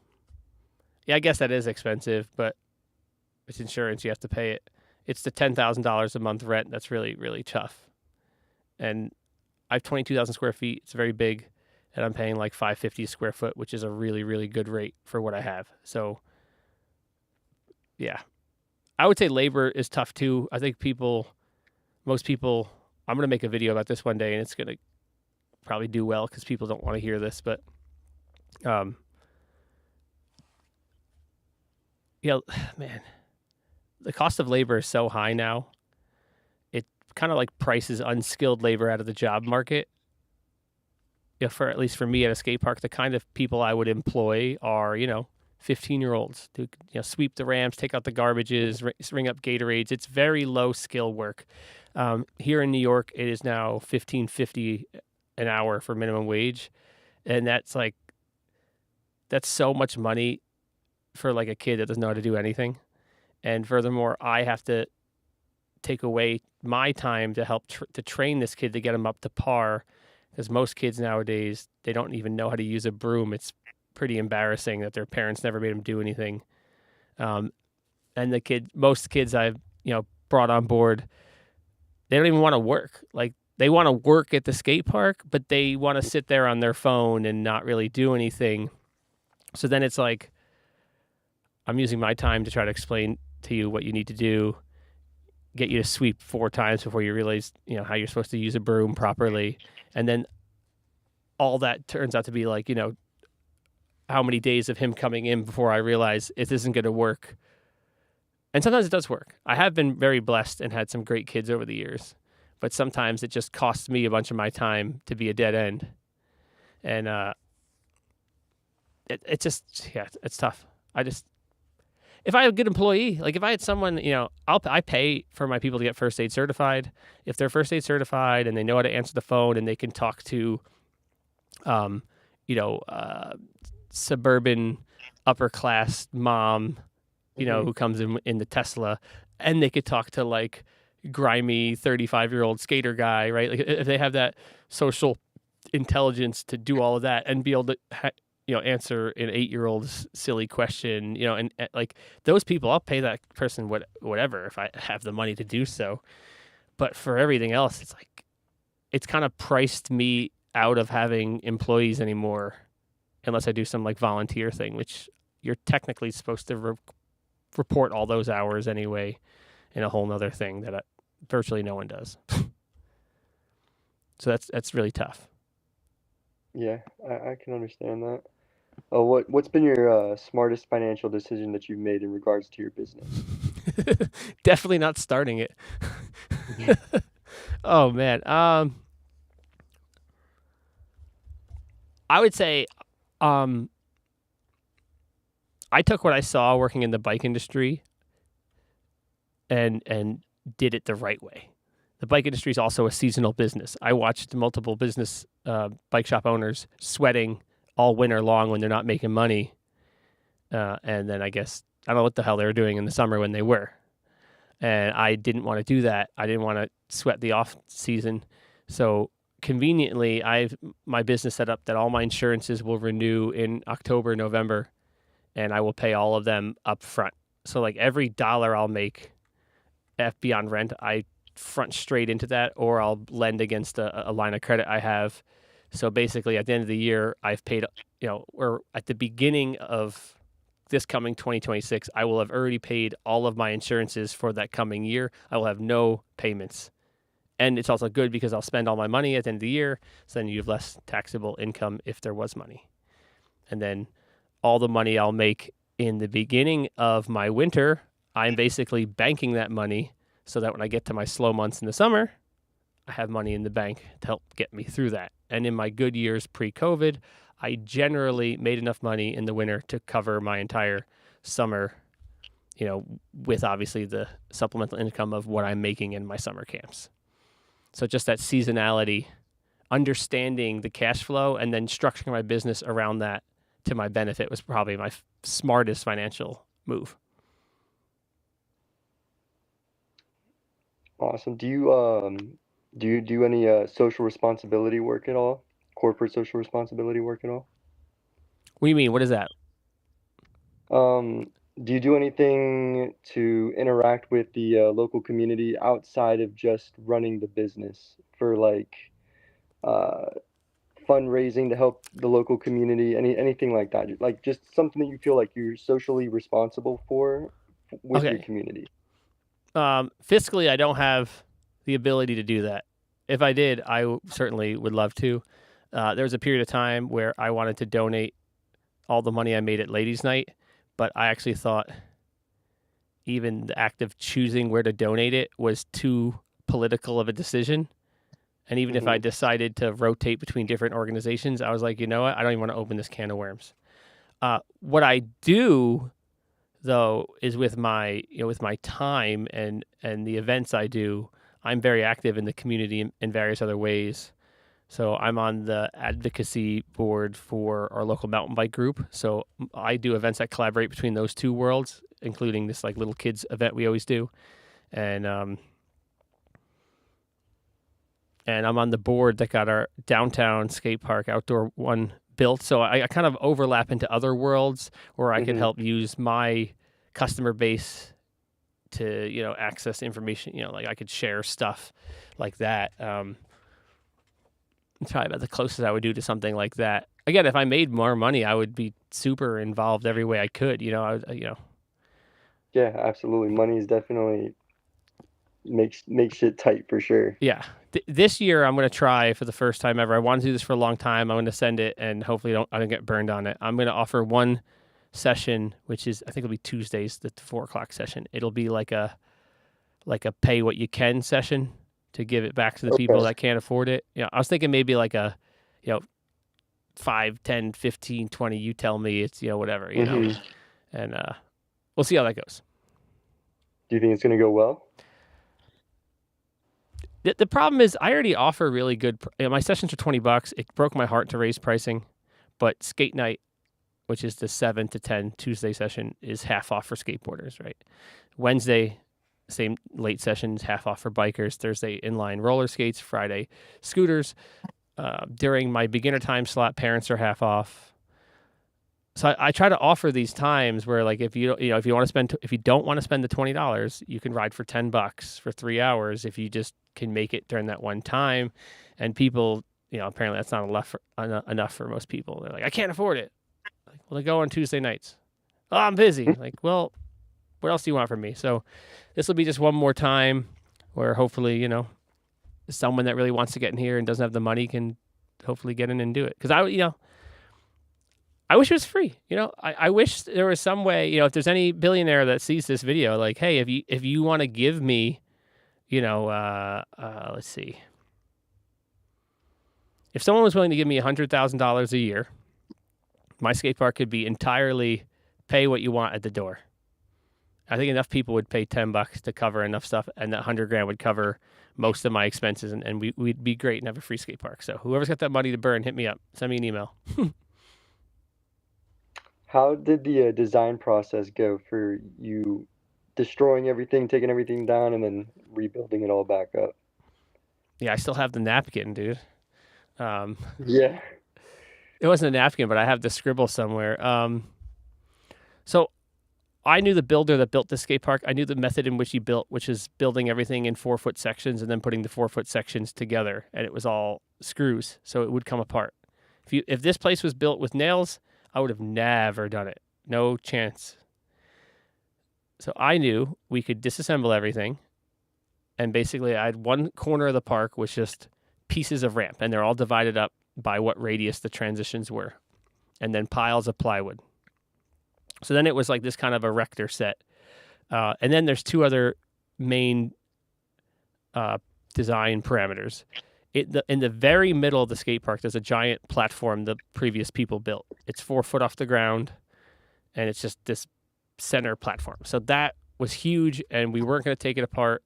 Yeah, I guess that is expensive, but it's insurance. You have to pay it. It's the $10,000 a month rent that's really, really tough. And I have 22,000 square feet. It's very big, and I'm paying like $550 a square foot, which is a really, really good rate for what I have. So, yeah, I would say labor is tough too. I think most people, I'm going to make a video about this one day, and it's going to probably do well because people don't want to hear this, but, man, the cost of labor is so high now. It kind of like prices unskilled labor out of the job market. For at least for me at a skate park, the kind of people I would employ are 15-year-olds to sweep the ramps, take out the garbages, ring up Gatorades. It's very low skill work. Here in New York, it is now $15.50 an hour for minimum wage, and that's so much money for like a kid that doesn't know how to do anything. And furthermore, I have to take away my time to help to train this kid to get him up to par, because most kids nowadays, they don't even know how to use a broom. It's pretty embarrassing that their parents never made them do anything. And most kids I've brought on board, they don't even want to work. Like they want to work at the skate park, but they want to sit there on their phone and not really do anything. So then it's like, I'm using my time to try to explain to you what you need to do, get you to sweep 4 times before you realize, how you're supposed to use a broom properly. And then all that turns out to be like, how many days of him coming in before I realize it isn't going to work. And sometimes it does work. I have been very blessed and had some great kids over the years, but sometimes it just costs me a bunch of my time to be a dead end. And it's tough. If I had a good employee, like if I had someone, I pay for my people to get first aid certified. If they're first aid certified and they know how to answer the phone and they can talk to, suburban upper class mom, who comes in the Tesla, and they could talk to like grimy 35-year-old skater guy, right? Like if they have that social intelligence to do all of that and be able to answer an 8-year-old's silly question, and like those people, I'll pay that person whatever if I have the money to do so. But for everything else, it's like, it's kind of priced me out of having employees anymore, unless I do some like volunteer thing, which you're technically supposed to report all those hours anyway, in a whole nother thing that virtually no one does. So that's really tough. Yeah, I can understand that. What's been your smartest financial decision that you've made in regards to your business? Definitely not starting it. Oh man. I would say I took what I saw working in the bike industry and did it the right way. The bike industry is also a seasonal business. I watched multiple business bike shop owners sweating all winter long when they're not making money. And then I guess, I don't know what the hell they were doing in the summer when they were. And I didn't want to do that. I didn't want to sweat the off season. So conveniently, I've my business set up that all my insurances will renew in October, November, and I will pay all of them up front. So like every dollar I'll make beyond rent, I front straight into that, or I'll lend against a line of credit I have. So basically, at the end of the year, I've paid, or at the beginning of this coming 2026, I will have already paid all of my insurances for that coming year. I will have no payments. And it's also good because I'll spend all my money at the end of the year, so then you have less taxable income if there was money. And then all the money I'll make in the beginning of my winter, I'm basically banking that money so that when I get to my slow months in the summer, I have money in the bank to help get me through that. And in my good years pre-COVID, I generally made enough money in the winter to cover my entire summer, with obviously the supplemental income of what I'm making in my summer camps. So just that seasonality, understanding the cash flow, and then structuring my business around that to my benefit was probably my smartest financial move. Awesome. Do you do any social responsibility work at all? Corporate social responsibility work at all? What do you mean? What is that? Um, do you do anything to interact with the local community outside of just running the business for like uh, fundraising to help the local community? Anything like that? Like just something that you feel like you're socially responsible for with your Okay. community. Fiscally, I don't have the ability to do that. If I did, I certainly would love to. There was a period of time where I wanted to donate all the money I made at Ladies' Night, but I actually thought even the act of choosing where to donate it was too political of a decision. And even if I Hmm. decided to rotate between different organizations, I was like, you know what? I don't even want to open this can of worms. What I do though is with my time and the events I do, I'm very active in the community in various other ways. So I'm on the advocacy board for our local mountain bike group. So I do events that collaborate between those two worlds, including this like little kids event we always do, and I'm on the board that got our downtown skate park outdoor one built. So I kind of overlap into other worlds where I could Hmm. help use my customer base to access information. Like I could share stuff like that. It's probably about the closest I would do to something like that. Again, if I made more money, I would be super involved every way I could. Yeah, absolutely. Money is definitely makes shit tight for sure. Yeah. This year, I'm going to try for the first time ever. I wanted to do this for a long time. I'm going to send it, and hopefully, I don't get burned on it. I'm going to offer one session, which is I think it'll be Tuesdays, the 4 o'clock session. It'll be like a pay what you can session to give it back to the people Okay. that can't afford it. I was thinking maybe like a, 5, 10, 15, 20. You tell me, it's whatever, hmm and we'll see how that goes. Do you think it's gonna go well? The problem is I already offer really good. My sessions are $20. It broke my heart to raise pricing, but skate night, which is the 7 to 10 Tuesday session, is half off for skateboarders. Right, Wednesday, same late sessions, half off for bikers. Thursday, inline roller skates. Friday, scooters. During my beginner time slot, parents are half off. So I try to offer these times where, like, if you don't want to spend the $20, you can ride for $10 for 3 hours if you just can make it during that one time. And people, apparently that's not enough for most people. They're like, I can't afford it. Like, well, they go on Tuesday nights. Oh, I'm busy. Like, well, what else do you want from me? So this will be just one more time where hopefully, someone that really wants to get in here and doesn't have the money can hopefully get in and do it. Because I wish it was free. I wish there was some way, if there's any billionaire that sees this video, like, hey, if you want to give me, let's see. If someone was willing to give me $100,000 a year, my skate park could be entirely pay what you want at the door. I think enough people would pay $10 to cover enough stuff, and that $100,000 would cover most of my expenses, and we'd be great and have a free skate park. So whoever's got that money to burn, hit me up. Send me an email. How did the design process go for you destroying everything, taking everything down, and then rebuilding it all back up? Yeah, I still have the napkin, dude. Um, Yeah. it wasn't a napkin, but I have the scribble somewhere. So I knew the builder that built the skate park. I knew the method in which he built, which is building everything in 4-foot sections and then putting the 4-foot sections together, and it was all screws, so it would come apart. If this place was built with nails, I would have never done it. No chance. So I knew we could disassemble everything, and basically I had one corner of the park was just pieces of ramp, and they're all divided up by what radius the transitions were, and then piles of plywood. So then it was like this kind of a rector set. And then there's two other main design parameters. In the very middle of the skate park, there's a giant platform the previous people built. It's 4 foot off the ground, and it's just this center platform. So that was huge, and we weren't going to take it apart.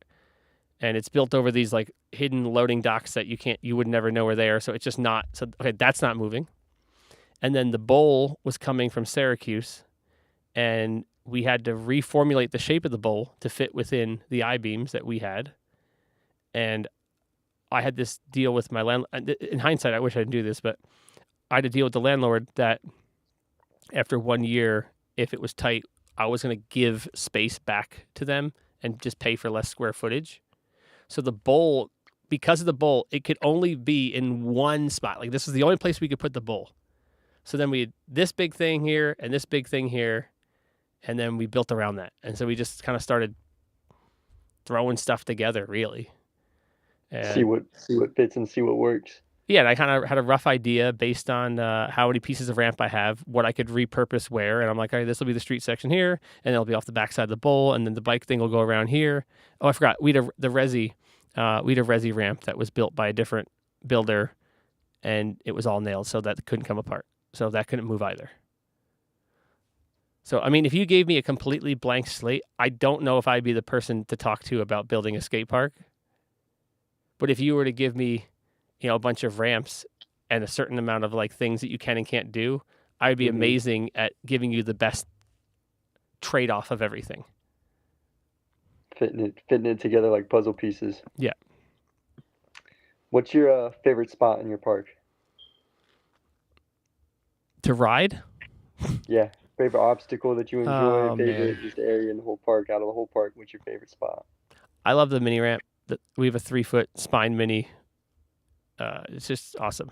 And it's built over these like hidden loading docks that you would never know were there. So it's just not. So okay, that's not moving. And then the bowl was coming from Syracuse, and we had to reformulate the shape of the bowl to fit within the I-beams that we had. And I had this deal with my landlord. In hindsight, I wish I didn't do this, but I had to deal with the landlord that after 1 year, if it was tight, I was going to give space back to them and just pay for less square footage. So the bowl, because of the bowl, it could only be in one spot. Like, this was the only place we could put the bowl. So then we had this big thing here and this big thing here, and then we built around that. And so we just kind of started throwing stuff together, really. And See what fits and see what works. yeah, and I kind of had a rough idea based on how many pieces of ramp I have, what I could repurpose where. And I'm like, all right, this will be the street section here, and it'll be off the backside of the bowl, and then the bike thing will go around here. Oh, I forgot. We had a resi ramp that was built by a different builder, and it was all nailed, so that couldn't come apart. So that couldn't move either. So, I mean, if you gave me a completely blank slate, I don't know if I'd be the person to talk to about building a skate park. But if you were to give me, a bunch of ramps and a certain amount of like things that you can and can't do, I would be amazing at giving you the best trade-off of everything. Fitting it together like puzzle pieces. Yeah. What's your favorite spot in your park? To ride? Yeah. Favorite obstacle that you enjoy, Oh, favorite man. just area in the whole park, out of the whole park, what's your favorite spot? I love the mini ramp. We have a 3-foot spine mini It's just awesome.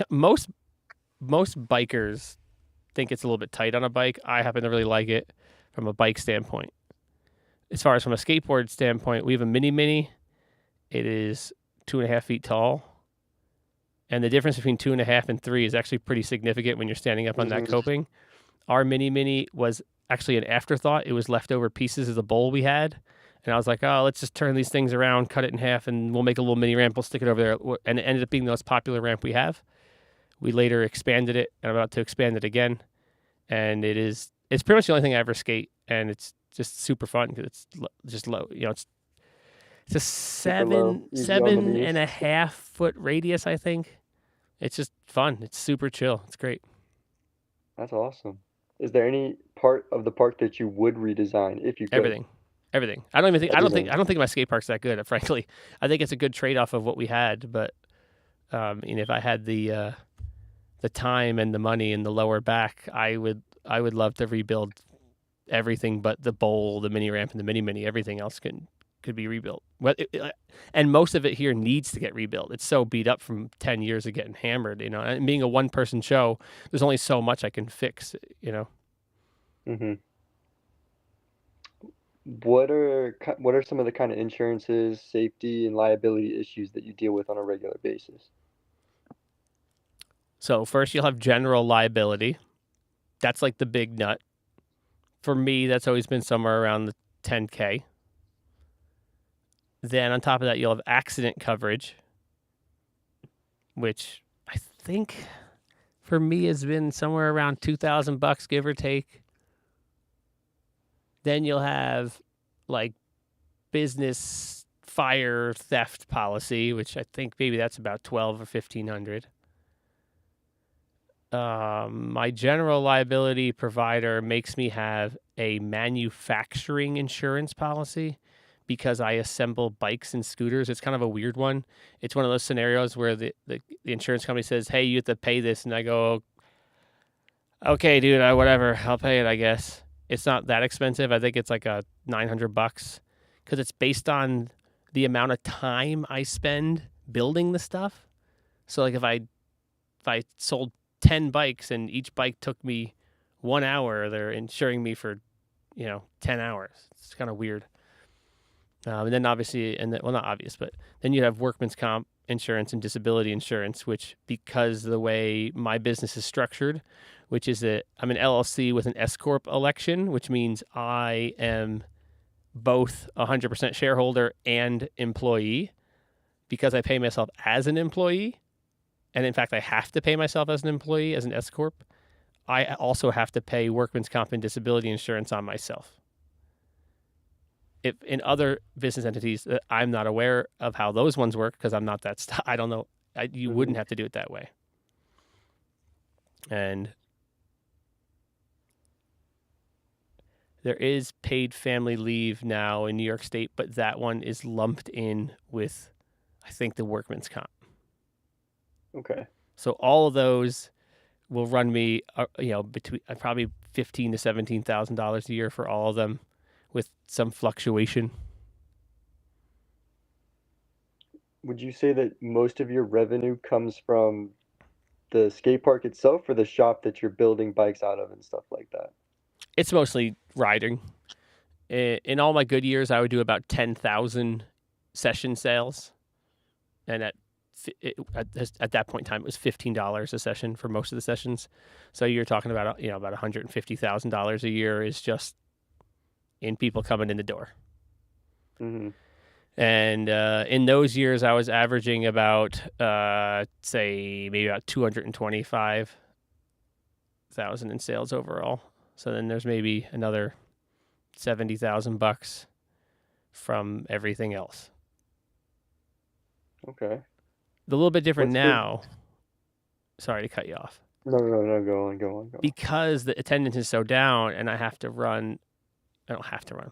Most bikers think it's a little bit tight on a bike. I happen to really like it from a bike standpoint. As far as from a skateboard standpoint, we have a mini. It is 2.5 feet tall. And the difference between 2.5 and 3 is actually pretty significant when you're standing up on that coping. Our mini was actually an afterthought. It was leftover pieces of the bowl we had. And I was like, oh, let's just turn these things around, cut it in half, and we'll make a little mini ramp. We'll stick it over there. And it ended up being the most popular ramp we have. We later expanded it, and I'm about to expand it again. And it's pretty much the only thing I ever skate. And it's just super fun because it's just low. It's a seven and a half foot radius, I think. It's just fun. It's super chill. It's great. That's awesome. Is there any part of the park that you would redesign if you could? Everything. I don't think my skate park's that good, frankly. I think it's a good trade off of what we had, but if I had the time and the money and the lower back, I would love to rebuild everything but the bowl, the mini ramp, and the mini. Everything else could be rebuilt. And most of it here needs to get rebuilt. It's so beat up from 10 years of getting hammered, and being a one-person show, there's only so much I can fix, Mm-hmm. What are some of the kind of insurances, safety, and liability issues that you deal with on a regular basis? So first you'll have general liability. That's like the big nut. For me, that's always been somewhere around the $10K. Then on top of that, you'll have accident coverage, which I think for me has been somewhere around $2,000, give or take. Then you'll have like business fire theft policy, which I think maybe that's about $1,200 or $1,500. My general liability provider makes me have a manufacturing insurance policy because I assemble bikes and scooters. It's kind of a weird one. It's one of those scenarios where the insurance company says, hey, you have to pay this. And I go, okay, dude, whatever. I'll pay it, I guess. It's not that expensive. I think it's like $900 because it's based on the amount of time I spend building the stuff. So like if I sold 10 bikes and each bike took me 1 hour, they're insuring me for 10 hours. It's kind of weird. And then obviously, not obvious, but then you have workman's comp insurance and disability insurance, which because the way my business is structured, which is that I'm an LLC with an S Corp election, which means I am both 100% shareholder and employee because I pay myself as an employee. And in fact, I have to pay myself as an employee, as an S Corp. I also have to pay workman's comp and disability insurance on myself. If in other business entities, I'm not aware of how those ones work because I'm not that. I don't know. You wouldn't have to do it that way. And there is paid family leave now in New York State, but that one is lumped in with, I think, the workman's comp. Okay. So all of those will run me, between probably $15,000 to $17,000 a year for all of them, with some fluctuation. Would you say that most of your revenue comes from the skate park itself or the shop that you're building bikes out of and stuff like that? It's mostly riding. In all my good years, I would do about 10,000 session sales. And at that point in time, it was $15 a session for most of the sessions. So you're talking about, about $150,000 a year is just in people coming in the door. Mm-hmm. And in those years, I was averaging about, say, maybe about 225,000 in sales overall. So then there's maybe another $70,000 from everything else. Okay. A little bit different now. Sorry to cut you off. No, go on. Because the attendance is so down and I don't have to run,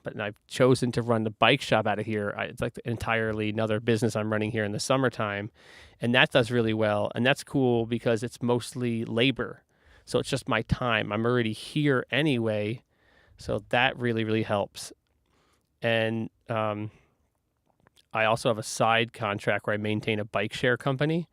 but I've chosen to run the bike shop out of here. It's like entirely another business I'm running here in the summertime. And that does really well. And that's cool because it's mostly labor. So it's just my time. I'm already here anyway. So that really, really helps. And I also have a side contract where I maintain a bike share company.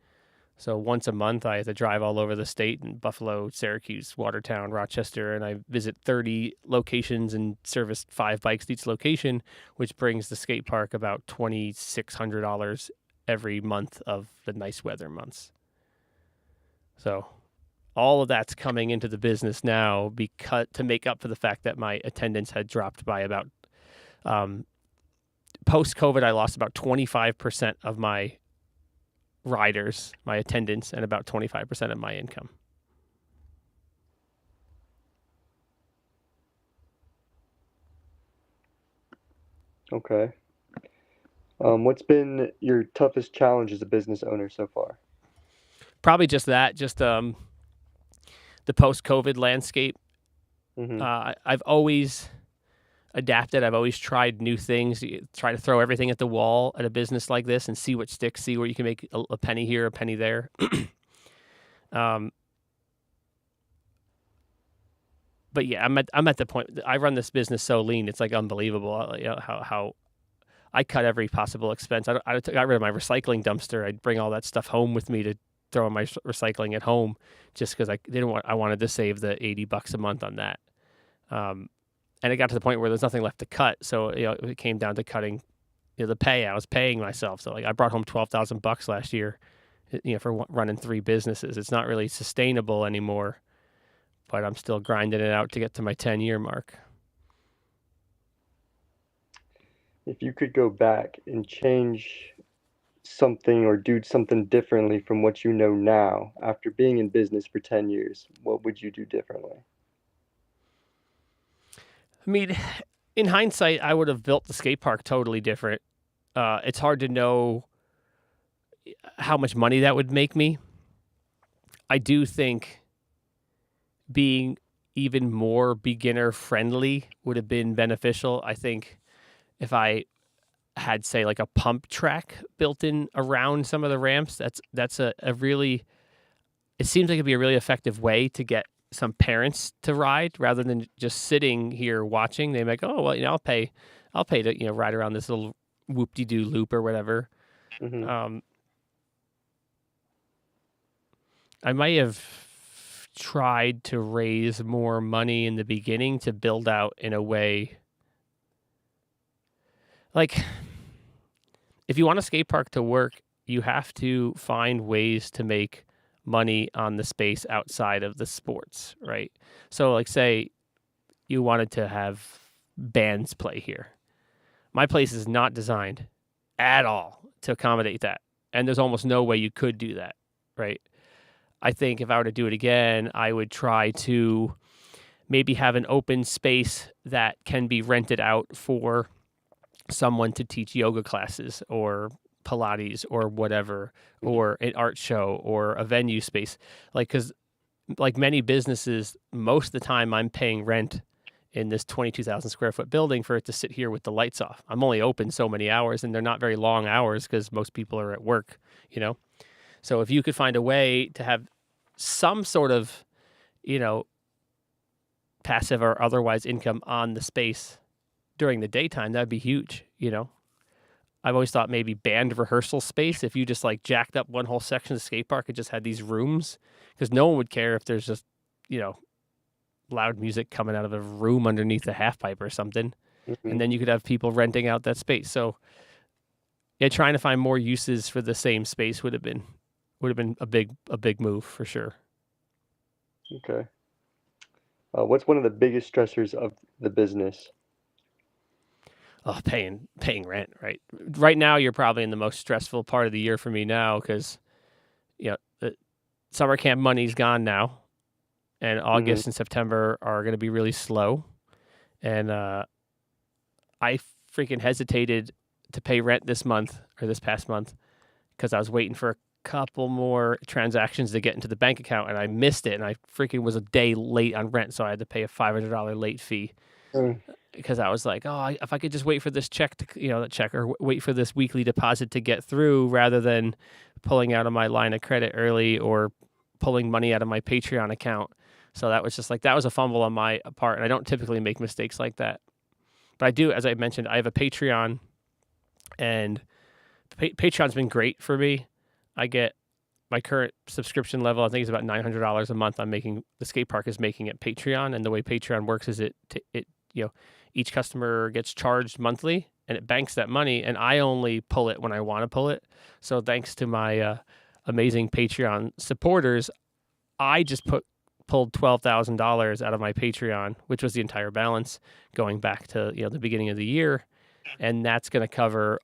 So once a month, I have to drive all over the state in Buffalo, Syracuse, Watertown, Rochester, and I visit 30 locations and service 5 bikes to each location, which brings the skate park about $2,600 every month of the nice weather months. So all of that's coming into the business now because to make up for the fact that my attendance had dropped by about post-COVID, I lost about 25% of my riders, my attendance, and about 25% of my income. Okay. What's been your toughest challenge as a business owner so far? Probably just that, the post-COVID landscape. Mm-hmm. I've always adapted. I've always tried new things. You try to throw everything at the wall at a business like this and see what sticks, see where you can make a penny here, a penny there. But yeah, I'm at the point. I run this business so lean, it's like unbelievable. You know, how I cut every possible expense. I got rid of my recycling dumpster. I'd bring all that stuff home with me to throw in my recycling at home, just because I wanted to save the $80 a month on that. And it got to the point where there's nothing left to cut. So, it came down to cutting, the pay. I was paying myself. So like I brought home $12,000 last year, for running 3 businesses. It's not really sustainable anymore, but I'm still grinding it out to get to my 10-year mark. If you could go back and change something or do something differently from what you know now after being in business for 10 years, what would you do differently? I mean, in hindsight, I would have built the skate park totally different. It's hard to know how much money that would make me. I do think being even more beginner friendly would have been beneficial. I think if I had, say, like a pump track built in around some of the ramps, that's a really, it seems like it'd be a really effective way to get some parents to ride rather than just sitting here watching. They make, oh, well, I'll pay to, ride around this little whoop-de-doo loop or whatever. Mm-hmm. I might have tried to raise more money in the beginning to build out in a way. Like, if you want a skate park to work, you have to find ways to make money on the space outside of the sports, right? So, like, say you wanted to have bands play here. My place is not designed at all to accommodate that. And there's almost no way you could do that, right? I think if I were to do it again, I would try to maybe have an open space that can be rented out for someone to teach yoga classes or Pilates or whatever, or an art show or a venue space. Because like many businesses, most of the time I'm paying rent in this 22,000 square foot building for it to sit here with the lights off. I'm only open so many hours, and they're not very long hours because most people are at work, So if you could find a way to have some sort of, passive or otherwise income on the space during the daytime, that'd be huge, I've always thought maybe band rehearsal space, if you just like jacked up one whole section of the skate park and just had these rooms, because no one would care if there's just, loud music coming out of a room underneath a half pipe or something. Mm-hmm. And then you could have people renting out that space. So yeah, trying to find more uses for the same space would have been a big move for sure. Okay. What's one of the biggest stressors of the business? Oh, paying rent, right? Right now, you're probably in the most stressful part of the year for me now because, the summer camp money's gone now, and August and September are going to be really slow. And I freaking hesitated to pay rent this past month because I was waiting for a couple more transactions to get into the bank account, and I missed it, and I freaking was a day late on rent, so I had to pay a $500 late fee. Because I was like, oh, if I could just wait for this check to, wait for this weekly deposit to get through rather than pulling out of my line of credit early or pulling money out of my Patreon account. So that was just like, that was a fumble on my part. And I don't typically make mistakes like that. But I do, as I mentioned, I have a Patreon, and Patreon's been great for me. I get my current subscription level, I think, is about $900 a month. The skate park is making it Patreon, and the way Patreon works is each customer gets charged monthly, and it banks that money, and I only pull it when I want to pull it. So thanks to my amazing Patreon supporters, I just pulled $12,000 out of my Patreon, which was the entire balance going back to the beginning of the year, and that's going to cover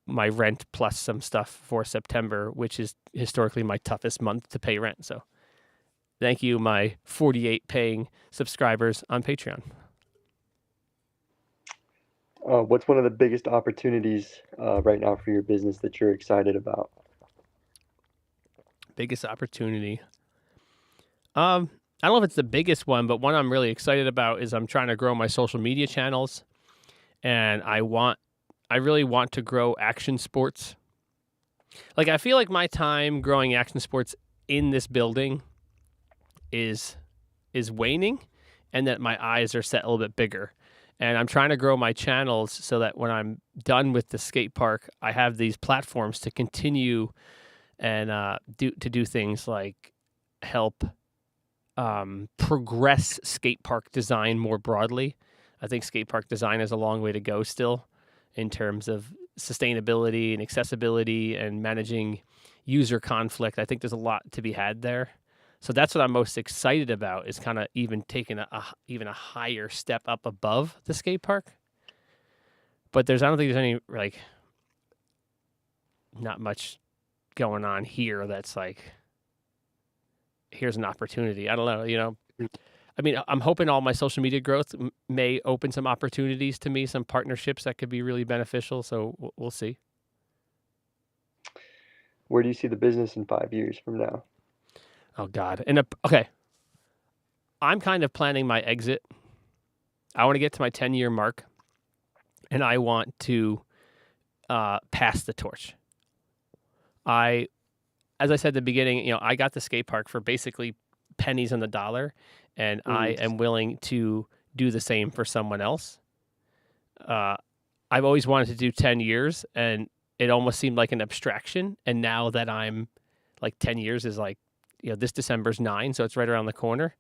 my rent plus some stuff for September, which is historically my toughest month to pay rent. So thank you, my 48 paying subscribers on Patreon. What's one of the biggest opportunities right now for your business that you're excited about? Biggest opportunity. I don't know if it's the biggest one, but one I'm really excited about is I'm trying to grow my social media channels, and I really want to grow action sports. Like, I feel like my time growing action sports in this building is waning, and that my eyes are set a little bit bigger. And I'm trying to grow my channels so that when I'm done with the skate park, I have these platforms to continue and do things like help progress skate park design more broadly. I think skate park design is a long way to go still in terms of sustainability and accessibility and managing user conflict. I think there's a lot to be had there. So that's what I'm most excited about, is kind of even taking even a higher step up above the skate park. But I don't think there's any, not much going on here that's like, here's an opportunity. I don't know, I mean, I'm hoping all my social media growth may open some opportunities to me, some partnerships that could be really beneficial. So we'll see. Where do you see the business in 5 years from now? Oh, God. Okay. I'm kind of planning my exit. I want to get to my 10-year mark, and I want to pass the torch. As I said at the beginning, I got the skate park for basically pennies on the dollar, and I am willing to do the same for someone else. I've always wanted to do 10 years, and it almost seemed like an abstraction. And now that I'm 10 years is this December's 9, so it's right around the corner.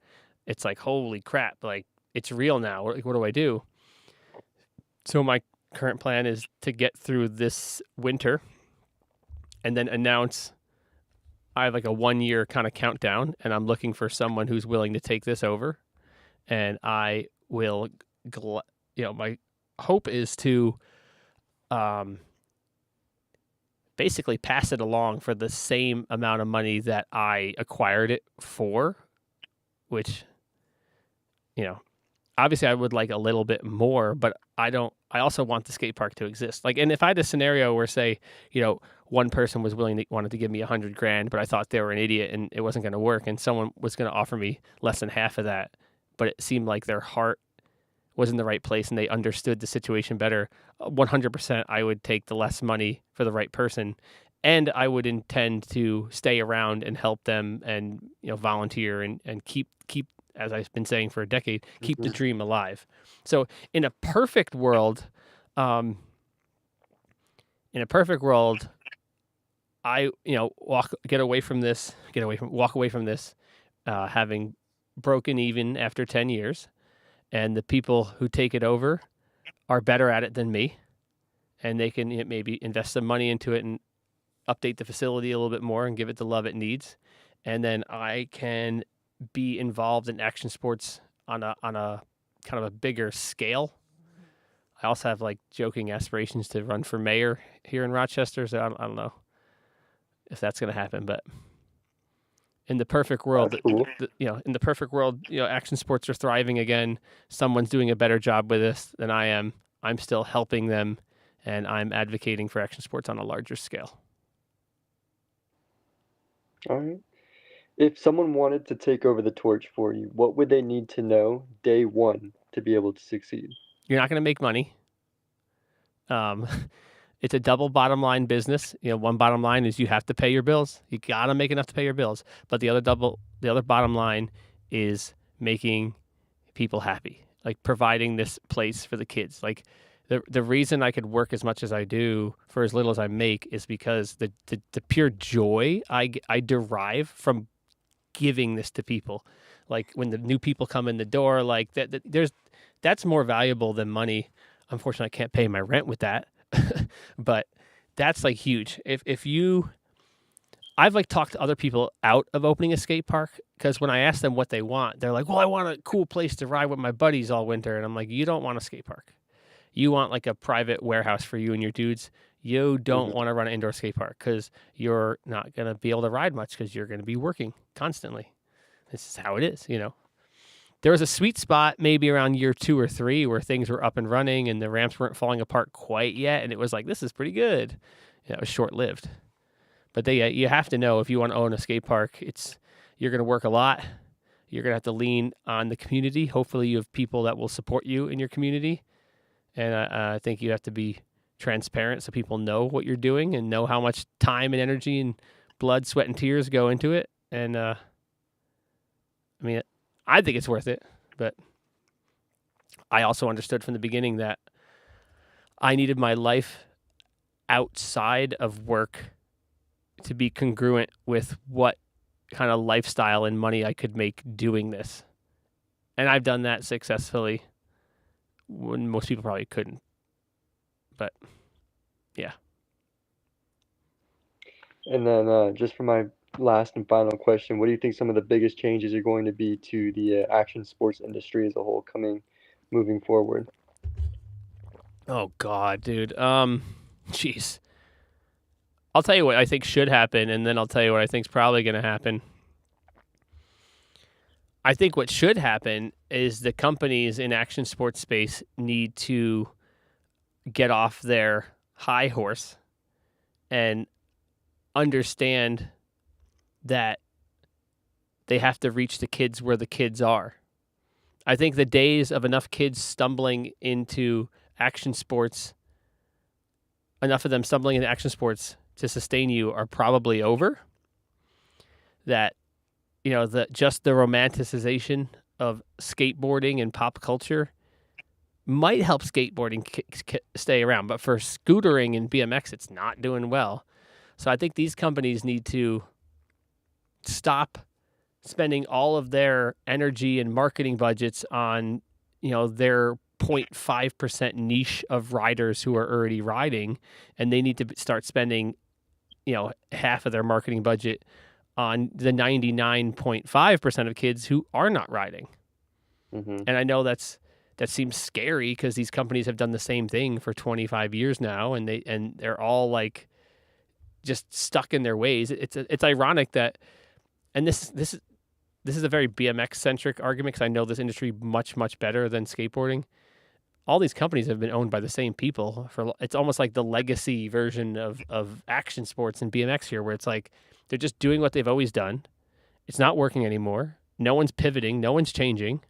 It's like, holy crap, it's real now. What do I do? So my current plan is to get through this winter and then announce I have a 1-year kind of countdown, and I'm looking for someone who's willing to take this over. And I will, my hope is to basically pass it along for the same amount of money that I acquired it for, which, obviously I would like a little bit more, but I also want the skate park to exist. And if I had a scenario where, say, one person was wanted to give me $100,000, but I thought they were an idiot and it wasn't going to work, and someone was going to offer me less than half of that, but it seemed like their heart was in the right place and they understood the situation better, 100% I would take the less money for the right person, and I would intend to stay around and help them and volunteer and keep, as I've been saying for a decade, keep the dream alive. So in a perfect world, I walk away from this having broken even after 10 years, and the people who take it over are better at it than me, and they can maybe invest some money into it and update the facility a little bit more and give it the love it needs. And then I can be involved in action sports on a kind of a bigger scale. I also have joking aspirations to run for mayor here in Rochester, so I don't know if that's going to happen, but in the perfect world, Cool. action sports are thriving again. Someone's doing a better job with this than I am. I'm still helping them, and I'm advocating for action sports on a larger scale. All right. If someone wanted to take over the torch for you, what would they need to know day one to be able to succeed? You're not going to make money. It's a double bottom line business. One bottom line is you have to pay your bills. You got to make enough to pay your bills. But the other bottom line is making people happy, providing this place for the kids. The reason I could work as much as I do for as little as I make is because the pure joy I derive from giving this to people. Like when the new people come in the door, like that's more valuable than money. Unfortunately, I can't pay my rent with that, but that's like huge. If you, I've like talked to other people out of opening a skate park because when I ask them what they want, they're like, "Well, I want a cool place to ride with my buddies all winter," and I'm like, "You don't want a skate park. You want like a private warehouse for you and your dudes. You don't want to run an indoor skate park because you're not going to be able to ride much because you're going to be working constantly. This is how it is, you know." There was a sweet spot maybe around year 2 or 3 where things were up and running and the ramps weren't falling apart quite yet. And it was like, this is pretty good. Yeah, it was short lived. But you have to know if you want to own a skate park, you're going to work a lot. You're going to have to lean on the community. Hopefully you have people that will support you in your community. And I think you have to be transparent so people know what you're doing and know how much time and energy and blood, sweat, and tears go into it. And I mean, I think it's worth it, but I also understood from the beginning that I needed my life outside of work to be congruent with what kind of lifestyle and money I could make doing this. And I've done that successfully when most people probably couldn't. But yeah. And then just for my last and final question, what do you think some of the biggest changes are going to be to the action sports industry as a whole moving forward? Oh God, dude. Jeez. I'll tell you what I think should happen, and then I'll tell you what I think is probably going to happen. I think what should happen is the companies in action sports space need to get off their high horse and understand that they have to reach the kids where the kids are. I think the days of enough kids stumbling into action sports, enough of them stumbling into action sports to sustain you are probably over. That, you know, just the romanticization of skateboarding and pop culture might help skateboarding stay around, but for scootering and BMX, it's not doing well. So I think these companies need to stop spending all of their energy and marketing budgets on, you know, their 0.5% niche of riders who are already riding, and they need to start spending, you know, half of their marketing budget on the 99.5% of kids who are not riding. And I know that seems scary because these companies have done the same thing for 25 years now, and they're all like just stuck in their ways. It's ironic that, and this is a very BMX centric argument because I know this industry much better than skateboarding. All these companies have been owned by the same people. It's almost like the legacy version of action sports and BMX here, where it's like they're just doing what they've always done. It's not working anymore. No one's pivoting. No one's changing.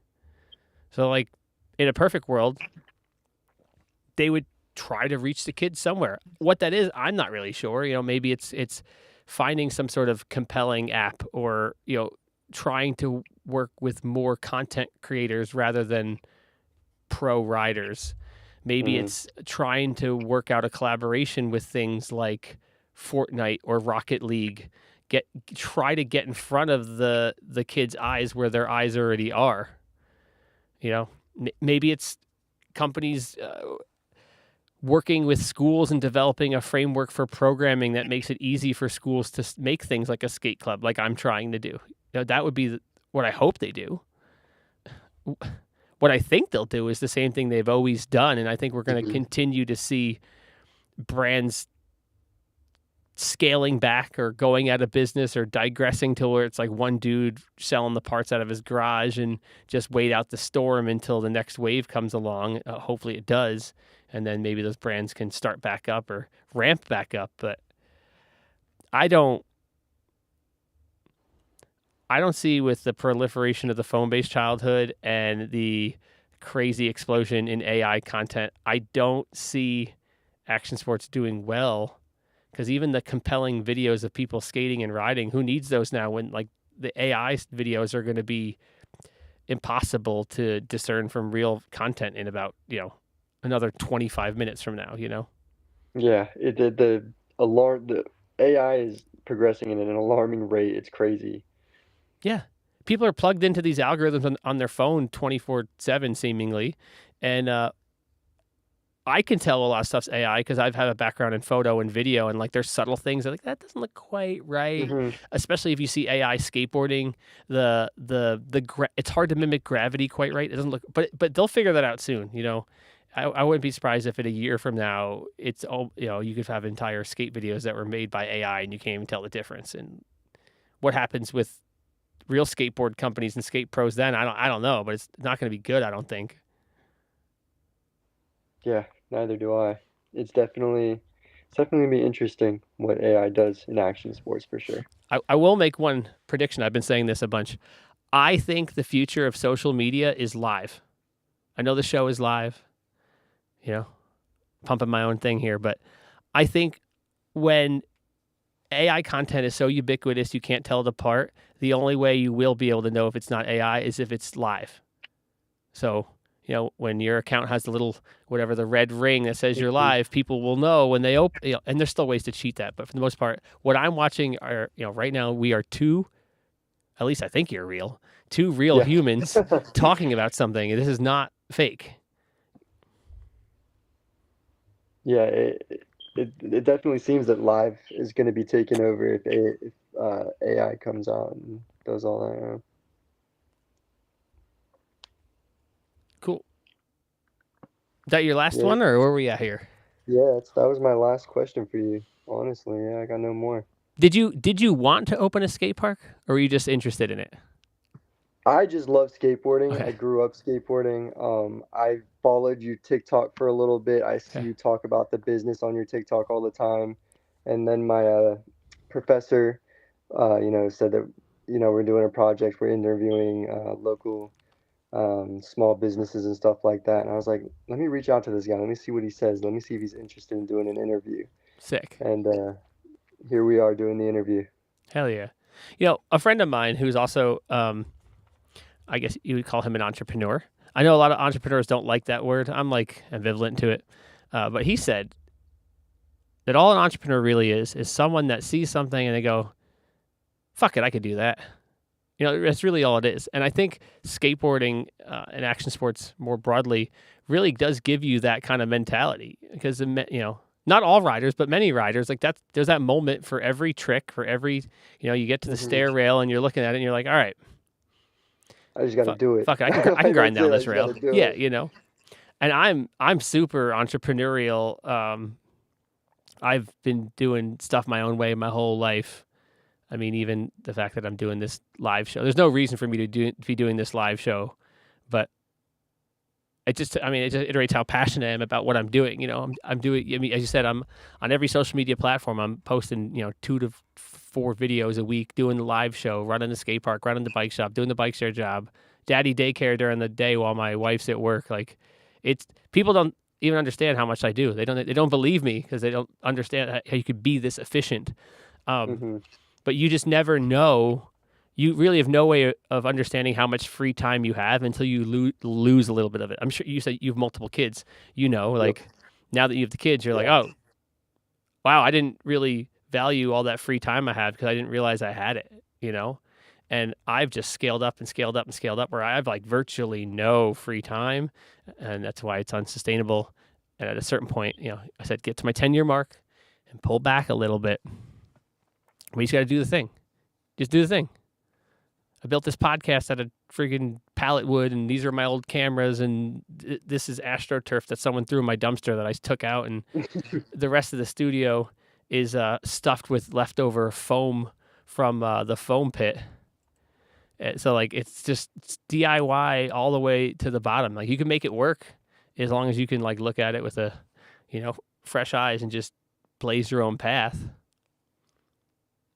So, like, in a perfect world, they would try to reach the kids somewhere. What that is, I'm not really sure. You know, maybe it's finding some sort of compelling app, or, you know, trying to work with more content creators rather than pro riders. Maybe it's trying to work out a collaboration with things like Fortnite or Rocket League. Try to get in front of the kids' eyes where their eyes already are. You know, maybe it's companies working with schools and developing a framework for programming that makes it easy for schools to make things like a skate club, like I'm trying to do. You know, that would be what I hope they do. What I think they'll do is the same thing they've always done, and I think we're going to continue to see brands scaling back or going out of business or digressing to where it's like one dude selling the parts out of his garage and just wait out the storm until the next wave comes along. Hopefully it does. And then maybe those brands can start back up or ramp back up. But I don't see, with the proliferation of the phone-based childhood and the crazy explosion in AI content, I don't see action sports doing well. Because even the compelling videos of people skating and riding, who needs those now when, like, the AI videos are going to be impossible to discern from real content in about, you know, another 25 minutes from now, you know? Yeah, the AI is progressing at an alarming rate. It's crazy. Yeah. People are plugged into these algorithms on their phone 24/7 seemingly. And I can tell a lot of stuff's AI because I've had a background in photo and video, and like there's subtle things that like that doesn't look quite right. Hmm. Especially if you see AI skateboarding, it's hard to mimic gravity quite right. It doesn't look, but they'll figure that out soon. You know, I wouldn't be surprised if in a year from now it's all you could have entire skate videos that were made by AI and you can't even tell the difference. And what happens with real skateboard companies and skate pros then I don't know, but it's not going to be good. I don't think. Yeah, neither do I. It's definitely be interesting what AI does in action sports for sure. I will make one prediction. I've been saying this a bunch. I think the future of social media is live. I know the show is live, you know, pumping my own thing here, but I think when AI content is so ubiquitous you can't tell it apart, the only way you will be able to know if it's not AI is if it's live. So, when your account has the little, whatever, the red ring that says you're Mhm. live, people will know when they open, and there's still ways to cheat that. But for the most part, what I'm watching are, right now we are two, at least I think you're real, two real Yeah. humans talking about something. And this is not fake. Yeah, it definitely seems that live is going to be taken over if AI comes out and does all that. Cool. Is that your last Yeah, one, or where are we at here? yeah, that was my last question for you. Honestly, yeah, I got no more. Did you want to open a skate park, or were you just interested in it? I just love skateboarding. Okay. I grew up skateboarding. I followed you TikTok for a little bit. I see Okay. you talk about the business on your TikTok all the time. And then my professor, said that, we're doing a project. We're interviewing local small businesses and stuff like that. And I was like, let me reach out to this guy. Let me see what he says. Let me see if he's interested in doing an interview. Sick. And here we are doing the interview. Hell yeah. A friend of mine who's also, I guess you would call him an entrepreneur. I know a lot of entrepreneurs don't like that word. I'm like ambivalent to it. But he said that all an entrepreneur really is someone that sees something and they go, fuck it, I could do that. That's really all it is. And I think skateboarding and action sports more broadly really does give you that kind of mentality because, not all riders, but many riders, like there's that moment for every trick, for every, you get to the Hmm. stair rail and you're looking at it and you're like, all right, I just got to fuck, do it. fuck it, I can Like, grind that's down it. I this just got rail. to do Yeah, it. and I'm super entrepreneurial. I've been doing stuff my own way my whole life. I mean, even the fact that I'm doing this live show, there's no reason for me to be doing this live show, but it just iterates how passionate I am about what I'm doing. I'm doing. I mean, as you said, I'm on every social media platform. I'm posting, 2 to 4 videos a week, doing the live show, running the skate park, running the bike shop, doing the bike share job, daddy daycare during the day while my wife's at work. Like, it's people don't even understand how much I do. They don't believe me because they don't understand how you could be this efficient. Um, Hmm. but you just never know. You really have no way of understanding how much free time you have until you lose a little bit of it. I'm sure you said you have multiple kids. Yep. Like now that you have the kids, you're like, Yeah. oh, wow, I didn't really value all that free time I had because I didn't realize I had it, And I've just scaled up and scaled up and scaled up where I have like virtually no free time. And that's why it's unsustainable. And at a certain point, I said, get to my 10-year mark and pull back a little bit. We just got to do the thing. Just do the thing. I built this podcast out of freaking pallet wood, and these are my old cameras, and this is AstroTurf that someone threw in my dumpster that I took out, and the rest of the studio is stuffed with leftover foam from the foam pit. So like it's DIY all the way to the bottom. Like you can make it work as long as you can like look at it with fresh eyes and just blaze your own path.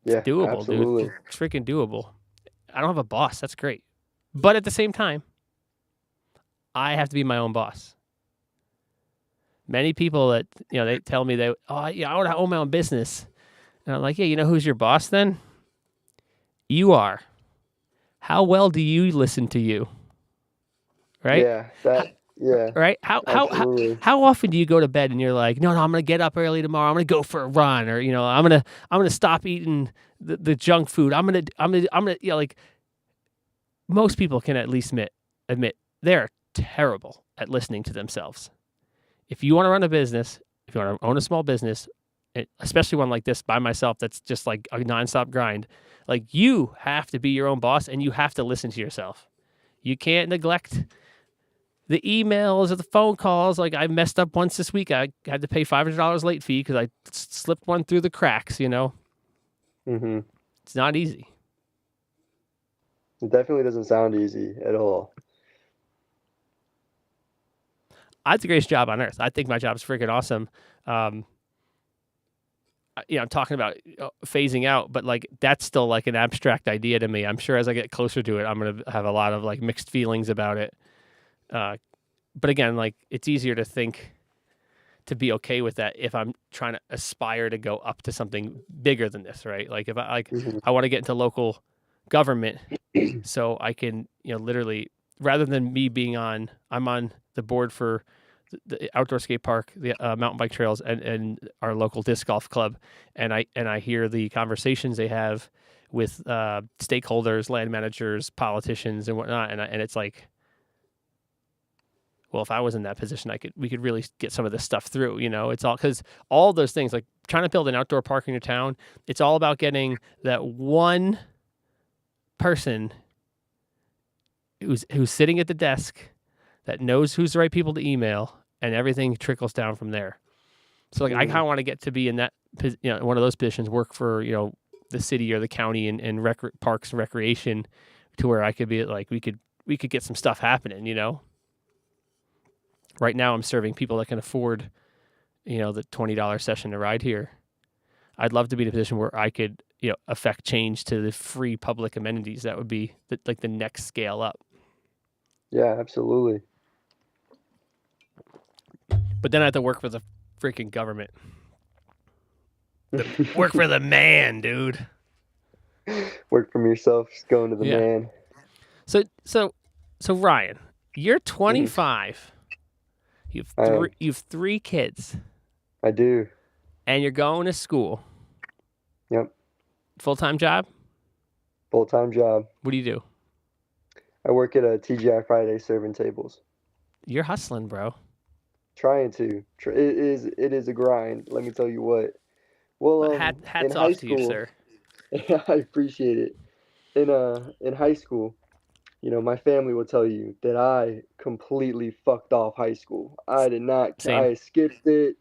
It's Yeah, doable, dude. absolutely. It's freaking doable. I don't have a boss. That's great. But at the same time, I have to be my own boss. Many people that, they tell me oh, yeah, I want to own my own business. And I'm like, yeah, who's your boss then? You are. How well do you listen to you? Right? Yeah, How, Yeah, right? absolutely. How often do you go to bed and you're like, no, I'm gonna get up early tomorrow. I'm gonna go for a run, or I'm gonna stop eating the junk food. You know, like most people can at least admit they're terrible at listening to themselves. If you want to run a business, if you want to own a small business, especially one like this by myself, that's just like a nonstop grind. Like you have to be your own boss and you have to listen to yourself. You can't neglect the emails or the phone calls. Like I messed up once this week. I had to pay $500 late fee because I slipped one through the cracks. Hmm. It's not easy. It definitely doesn't sound easy at all. I have the greatest job on earth. I think my job is freaking awesome. Um, I'm talking about phasing out, but like that's still like an abstract idea to me. I'm sure as I get closer to it, I'm gonna have a lot of like mixed feelings about it. But again, like it's easier to think to be okay with that if I'm trying to aspire to go up to something bigger than this, right? Like if Hmm. I want to get into local government so I can, literally rather than me being I'm on the board for the outdoor skate park, the mountain bike trails, and our local disc golf club, and I hear the conversations they have with stakeholders, land managers, politicians, and whatnot, and it's like, well, if I was in that position, we could really get some of this stuff through. It's all because all those things, like trying to build an outdoor park in your town, it's all about getting that one person who's sitting at the desk that knows who's the right people to email, and everything trickles down from there. So like I kind Hmm. of want to get to be in that one of those positions, work for the city or the county and parks and recreation, to where I could be like we could get some stuff happening. Right now I'm serving people that can afford the $20 session to ride here. I'd love to be in a position where I could affect change to the free public amenities. That would be like the next scale up. Yeah, absolutely. But then I have to work for the freaking government. Work for the man, dude. Work from yourself, just going to the Yeah. man. So so so Ryan, you're Hmm. 25. I am. You have three kids, I do. and you're going to school. Yep. Full time job. Full-time job. What do you do? I work at a TGI Friday serving tables. You're hustling, bro. Trying to. It is a grind, let me tell you what. Well, in Hats high off to you, school, sir. I appreciate it. In high school, my family will tell you that I completely fucked off high school. I did not, Same. I skipped it,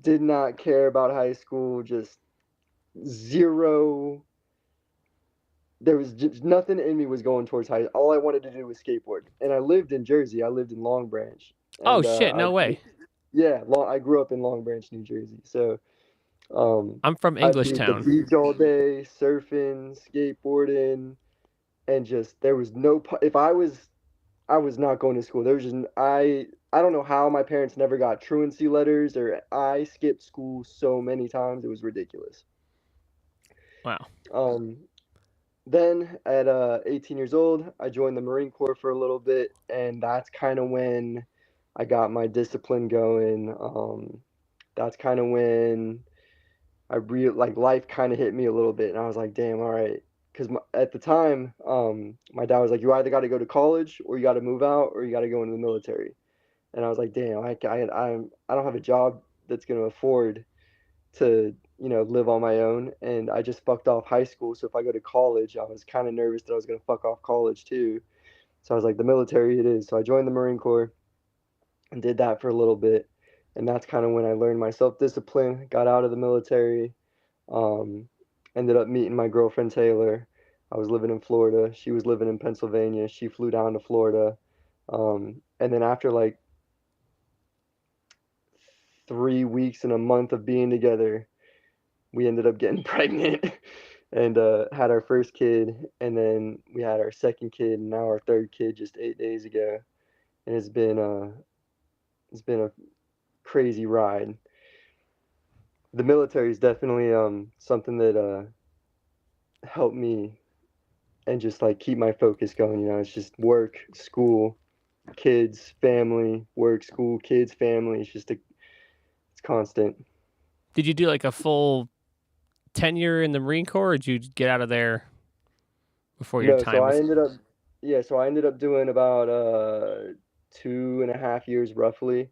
did not care about high school, just zero. There was just nothing in me was going towards high. All I wanted to do was skateboard, and I lived in Jersey. I lived in Long Branch, Oh and shit! No way. yeah, I grew up in Long Branch, New Jersey. So um, I'm from I'd be at the Englishtown. beach all day, surfing, skateboarding, and just there was no. If I was not going to school. There was just I don't know how my parents never got truancy letters, or I skipped school so many times it was ridiculous. Wow. Um, then at 18 years old, I joined the Marine Corps for a little bit, and that's kind of when I got my discipline going. That's kind of when like life kind of hit me a little bit, and I was like, damn, all right. Because at the time, my dad was like, you either got to go to college, or you got to move out, or you got to go into the military. And I was like, damn, I don't have a job that's gonna afford to live on my own, and I just fucked off high school. So if I go to college, I was kind of nervous that I was gonna fuck off college too. So I was like, the military it is. So I joined the Marine Corps and did that for a little bit, and that's kind of when I learned my self discipline. Got out of the military. Um, Ended up meeting my girlfriend Taylor. I was living in Florida. She was living in Pennsylvania. She flew down to Florida. And then after like 3 weeks and a month of being together, we ended up getting pregnant and had our first kid. And then we had our second kid, and now our third kid just 8 days ago. And it's been a crazy ride. The military is definitely something that helped me and just like keep my focus going. It's just work, school, kids, family, work, school, kids, family. It's constant. Did you do like a full tenure in the Marine Corps, or did you get out of there before your No, so time I was? ended up, yeah, so I ended up doing about 2.5 years roughly.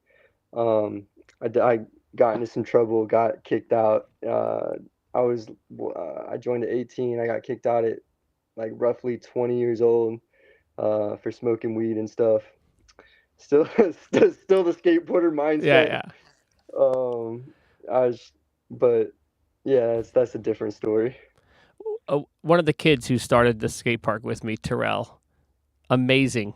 I got into some trouble, got kicked out. I joined at 18. I got kicked out at like roughly 20 years old for smoking weed and stuff. Still, still the skateboarder Yeah, mindset. yeah. Um, I was, but yeah, that's a different story. One of the kids who started the skate park with me, Terrell, amazing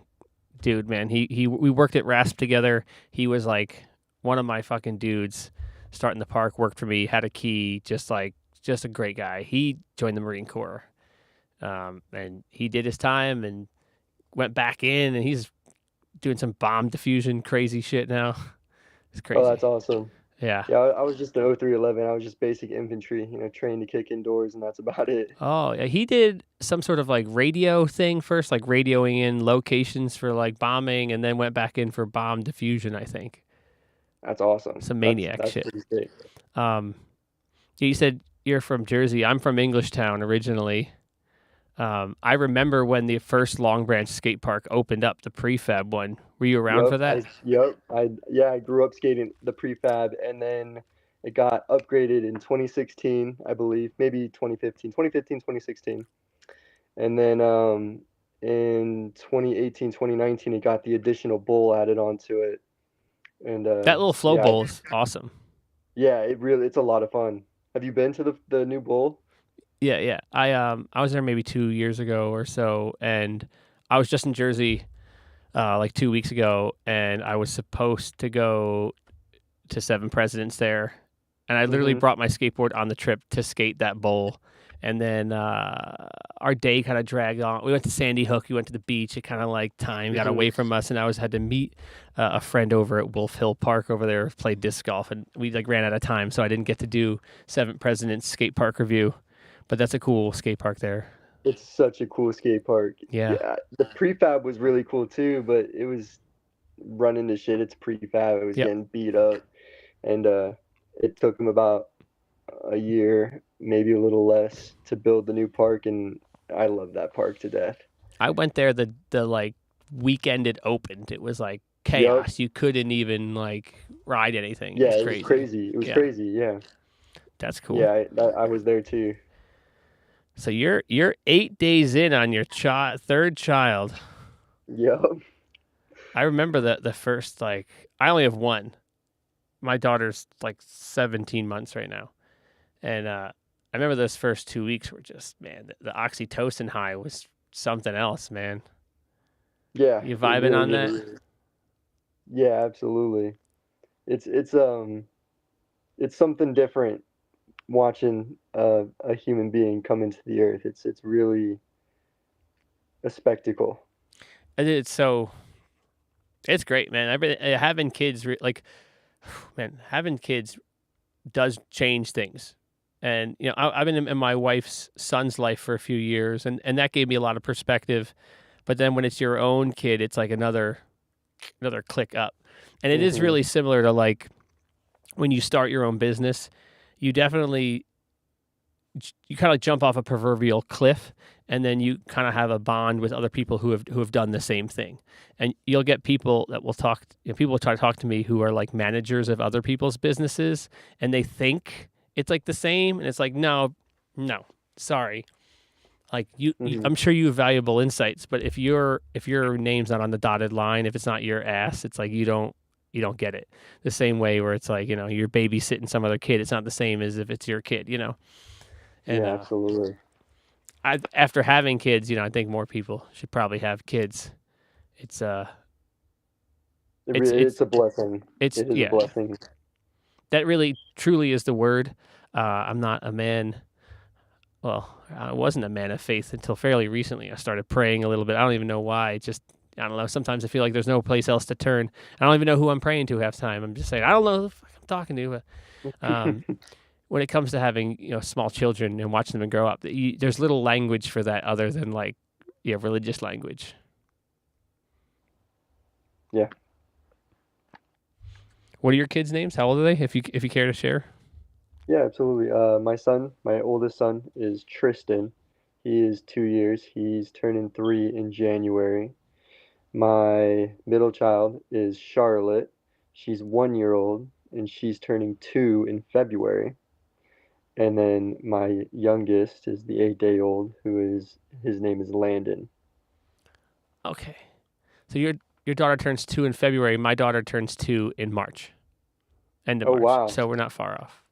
dude, man. He we worked at RASP together. He was like one of my fucking dudes starting the park, worked for me, had a key, just a great guy. He joined the Marine Corps. And he did his time and went back in, and he's doing some bomb diffusion crazy shit now. It's Oh, crazy. that's awesome. Yeah. Yeah, I was just an 0311. I was just basic infantry, trained to kick indoors, and that's about it. Oh, yeah. He did some sort of like radio thing first, like radioing in locations for like bombing, and then went back in for bomb diffusion, I think. That's awesome. Some That's maniac that's shit. pretty sick. Um, you said you're from Jersey. I'm from Englishtown originally. I remember when the first Long Branch skate park opened up, the prefab one. Were you around for that? I grew up skating the prefab, and then it got upgraded in 2016, I believe, maybe 2015, 2016. And then in 2018, 2019, it got the additional bowl added onto it. And That little flow bowl is awesome. yeah, it's a lot of fun. Have you been to the new bowl? Yeah, yeah. I was there maybe 2 years ago or so, and I was just in Jersey like 2 weeks ago, and I was supposed to go to Seven Presidents there, and I literally Mm-hmm. brought my skateboard on the trip to skate that bowl. And then our day kind of dragged on. We went to Sandy Hook. We went to the beach. It kind of like time got Mm-hmm. away from us, and I had to meet a friend over at Wolf Hill Park over there, play disc golf, and we like ran out of time, so I didn't get to do Seven Presidents skate park review. But that's a cool skate park there. It's such a cool skate park. Yeah. Yeah, the prefab was really cool too, but it was running to shit. It's prefab. It was Yep. getting beat up, and it took them about a year, maybe a little less, to build the new park, and I love that park to death. I went there the like weekend it opened. It was like Yep. chaos. You couldn't even like ride anything. It Yeah, was it was crazy. crazy. It was Yeah. crazy. Yeah. That's cool. Yeah, I was there too. So you're 8 days in on your third child. Yep. I remember the first like I only have one. My daughter's like 17 months right now, and I remember those first 2 weeks were just man. The oxytocin high was something else, man. Yeah. You it vibing really, on really that? is. Yeah, absolutely. It's something different watching a human being come into the earth. It's really a spectacle. And it's great, man. Having kids like man, having kids does change things. And I've been in my wife's son's life for a few years, and that gave me a lot of perspective. But then when it's your own kid, it's like another click up. And it is Hmm. really similar to like when you start your own business, you definitely you kind of jump off a proverbial cliff, and then you kind of have a bond with other people who have done the same thing. And you'll get people that will talk. People will try to talk to me who are like managers of other people's businesses, and they think it's like the same, and it's like no, sorry. Like Hmm. I'm sure you have valuable insights, but if your name's not on the dotted line, if it's not your ass, it's like you don't get it. The same way where it's like you're babysitting some other kid, it's not the same as if it's your kid. And Yeah, absolutely. after having kids, I think more people should probably have kids. It's It's a blessing. it's It is a yeah. blessing. That really truly is the word. I'm not a man. Well, I wasn't a man of faith until fairly recently. I started praying a little bit. I don't even know why. I don't know. Sometimes I feel like there's no place else to turn. I don't even know who I'm praying to half the time. I'm just saying I don't know who the fuck I'm talking to. But, when it comes to having small children and watching them grow up, there's little language for that other than like religious language. Yeah. What are your kids' names? How old are they? If you care to share. Yeah, absolutely. My oldest son is Tristan. He is 2 years. He's turning 3 in January. My middle child is Charlotte. She's 1 year old and she's turning 2 in February. And then my youngest is the 8 day old his name is Landon. Okay. So your daughter turns 2 in February. My daughter turns 2 in March, end of Oh March. wow. So we're not far off.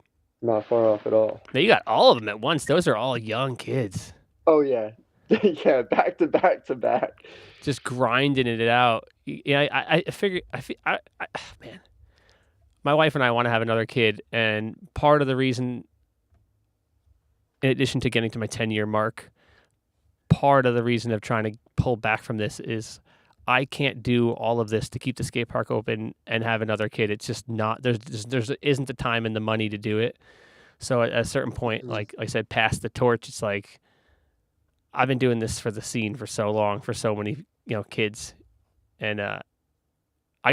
Not far off at all. Now you got all of them at once. Those are all young kids, Oh yeah. Yeah, back to back to back. just grinding it out. Yeah, I figure man, my wife and I want to have another kid, and part of the reason, in addition to getting to my 10-year mark, part of the reason of trying to pull back from this is I can't do all of this to keep the skate park open and have another kid. It's just not there's isn't the time and the money to do it. So at a certain point, Mhm. like I said, pass the torch. It's like I've been doing this for the scene for so long, for so many kids, and I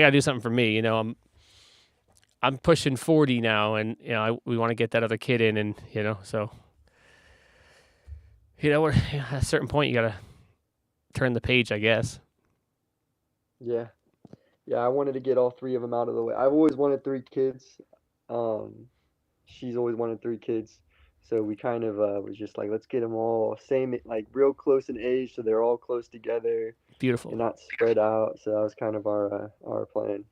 got to do something for me. I'm pushing 40 now, and we want to get that other kid in, and so at a certain point you got to turn the page, I guess. Yeah. Yeah, I wanted to get all three of them out of the way. I've always wanted three kids. Um, she's always wanted three kids. So we kind of was just like, let's get them all same, like real close in age, so they're all close together Beautiful. and not spread out. So that was kind of our plan.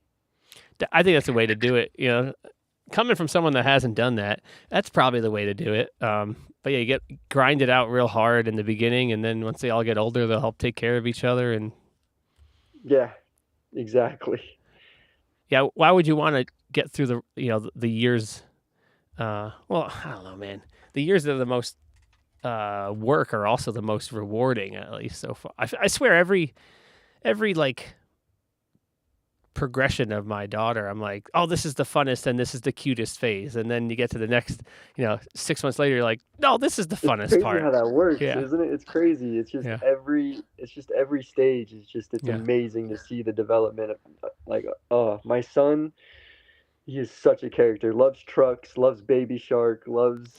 I think that's the way to do it. Coming from someone that hasn't done that, that's probably the way to do it. But yeah, you grind it out real hard in the beginning, and then once they all get older, they'll help take care of each other. And Yeah, exactly. yeah, why would you want to get through the years? Well, I don't know, man. The years that are the most work are also the most rewarding, at least so far. I swear, every like progression of my daughter, I'm like, oh, this is the funnest and this is the cutest phase, and then you get to the next, 6 months later, you're like, no, this is the It's funnest crazy part. how that works, Yeah, isn't it? It's crazy. yeah, It's just every stage. It's yeah, amazing to see the development of like my son. He is such a character. Loves trucks, loves Baby Shark, loves,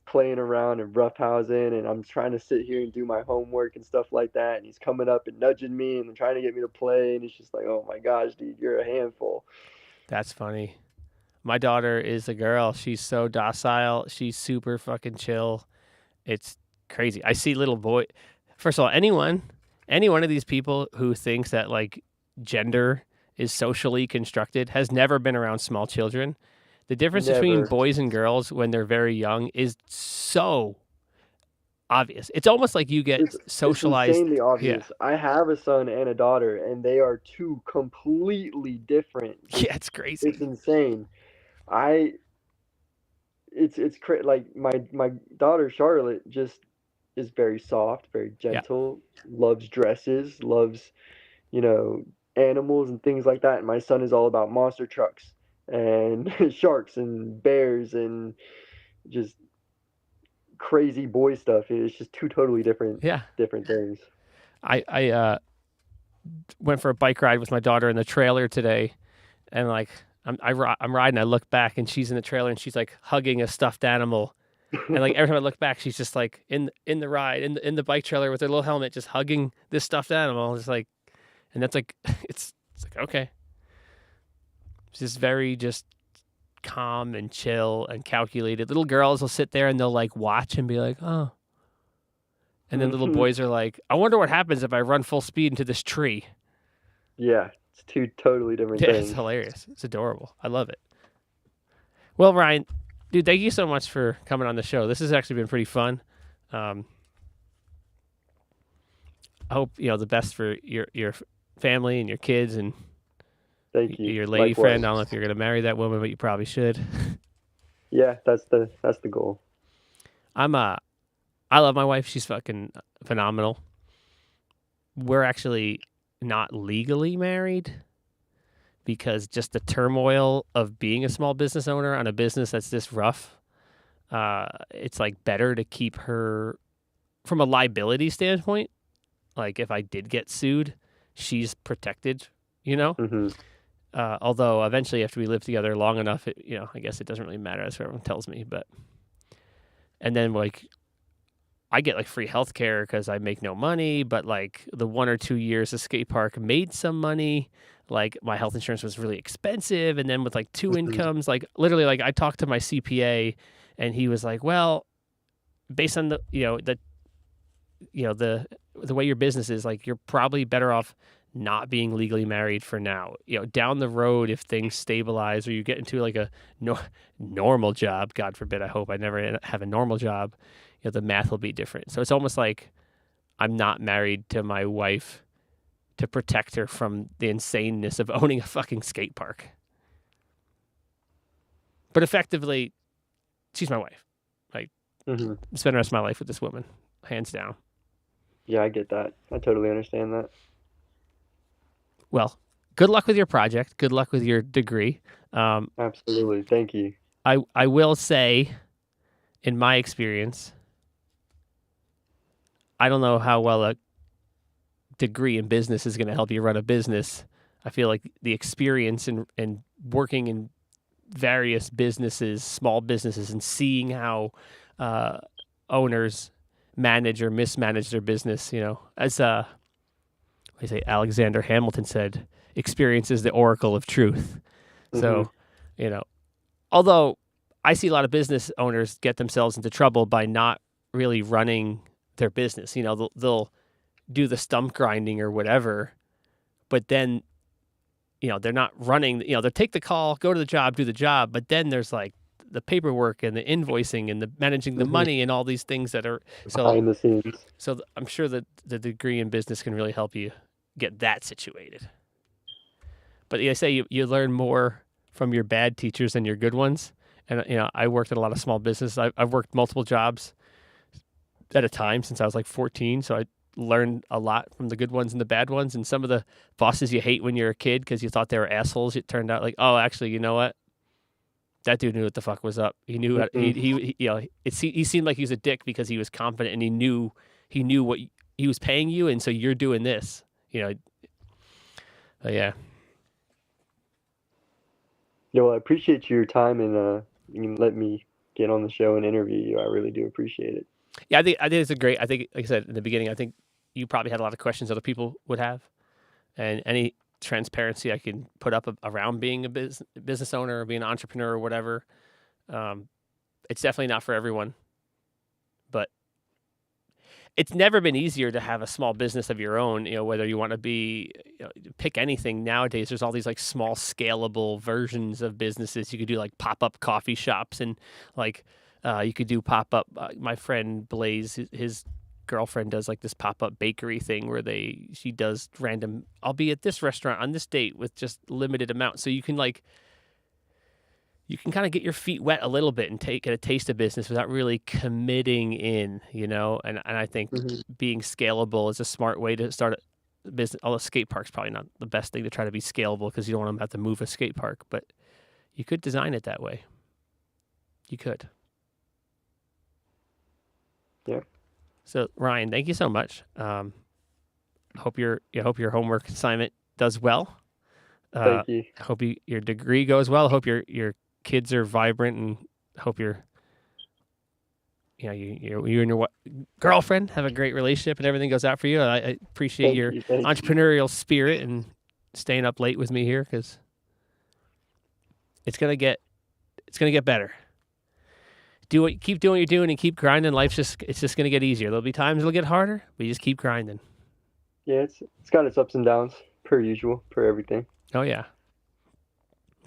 playing around and roughhousing. And I'm trying to sit here and do my homework and stuff like that. And he's coming up and nudging me and trying to get me to play. And it's just like, oh my gosh, dude, you're a handful. that's funny. My daughter is a girl. She's so docile. She's super fucking chill. It's crazy. I see little boy. First of all, any one of these people who thinks that like gender is socially constructed has never been around small children. The difference between Never. boys and girls when they're very young is so obvious. It's almost like you get It's socialized. insanely Yeah. obvious. I have a son and a daughter, and they are two completely different. Yeah, Just it's it's crazy. insane. I like my daughter Charlotte just is very soft, very Yeah. gentle, loves dresses, loves, you know, animals and things like that. And my son is all about monster trucks and sharks and bears and just crazy boy stuff. It's just two totally Yeah. different things. I went for a bike ride with my daughter in the trailer today, and like I'm riding, I look back and she's in the trailer and she's like hugging a stuffed animal. And like every time I look back, she's just like in the ride in the bike trailer with her little helmet, just hugging this stuffed animal. It's like, and that's like, it's like okay, it's just very just calm and chill and calculated. Little girls will sit there and they'll like watch and be like, oh, and then little Mhm. boys are like, I wonder what happens if I run full speed into this tree. Yeah, it's two totally different Yeah, it's things. hilarious. It's adorable. I love it. Well, Ryan, dude, thank you so much for coming on the show. This has actually been pretty fun. Um, I hope the best for your family and your kids and Thank you. your lady friend. Likewise. I don't know if you're gonna marry that woman, but you probably should. Yeah, that's the goal. I'm I love my wife. She's fucking phenomenal. We're actually not legally married because just the turmoil of being a small business owner on a business that's this rough. It's like better to keep her from a liability standpoint. Like if I did get sued, she's protected you know? Mm-hmm. Although eventually after we live together long enough, I guess it doesn't really matter. That's what everyone tells me. And then like I get like free healthcare because I make no money, but like the 1 or 2 years the skate park made some money. Like my health insurance was really expensive. And then with like two Mm-hmm. incomes, like literally like I talked to my CPA and he was like, well, based on the way your business is, like you're probably better off not being legally married for now. Down the road, if things stabilize or you get into like a normal job, God forbid, I hope I never have a normal job, the math will be different. So it's almost like I'm not married to my wife to protect her from the insaneness of owning a fucking skate park. But effectively, she's my wife. Like, Mm-hmm. spend the rest of my life with this woman, hands down. Yeah, I get that. I totally understand that. Well, good luck with your project. Good luck with your degree. Absolutely. Thank you. I will say, in my experience, I don't know how well a degree in business is going to help you run a business. I feel like the experience in working in various businesses, small businesses, and seeing how owners manage or mismanage their business, as I say Alexander Hamilton said, experience is the oracle of truth. Mm-hmm. So, although I see a lot of business owners get themselves into trouble by not really running their business. They'll do the stump grinding or whatever, but then, they're not running, they'll take the call, go to the job, do the job, but then there's like the paperwork and the invoicing and the managing the Mm-hmm. money and all these things that are Behind the scenes. So I'm sure that the degree in business can really help you get that situated. But I say you learn more from your bad teachers than your good ones. And, I worked at a lot of small business. I've worked multiple jobs at a time since I was like 14. So I learned a lot from the good ones and the bad ones. And some of the bosses you hate when you're a kid because you thought they were assholes, it turned out like, oh, actually, you know what? That dude knew what the fuck was up. He knew Mm-hmm. he seemed like he was a dick because he was confident and he knew what he was paying you, and so you're doing this. Yeah. Yeah, well, I appreciate your time and you let me get on the show and interview you. I really do appreciate it. Yeah, I think it's a great. I think, like I said in the beginning, I think you probably had a lot of questions other people would have, and any transparency I can put up around being a business owner or being an entrepreneur or whatever. It's definitely not for everyone, but it's never been easier to have a small business of your own. Whether you want to be, pick anything nowadays. There's all these like small scalable versions of businesses. You could do like pop up coffee shops and like you could do pop up. My friend Blaze, his girlfriend does like this pop up bakery thing where she does random. I'll be at this restaurant on this date with just limited amount, so you can kind of get your feet wet a little bit and get a taste of business without really committing in, and I think Mm-hmm. being scalable is a smart way to start a business. Although skate park's probably not the best thing to try to be scalable because you don't want to have to move a skate park, but you could design it that way. You could. Yeah. So Ryan, thank you so much. Hope your homework assignment does well. Thank you. I hope your degree goes well. I hope your kids are vibrant, and hope you and your girlfriend have a great relationship and everything goes out for you. I appreciate Thank your you. Thank you. entrepreneurial spirit and staying up late with me here because it's gonna get better. Keep doing what you're doing and keep grinding. It's just gonna get easier. There'll be times it'll get harder, but you just keep grinding. Yeah, it's got its ups and downs per usual, per everything. Oh yeah.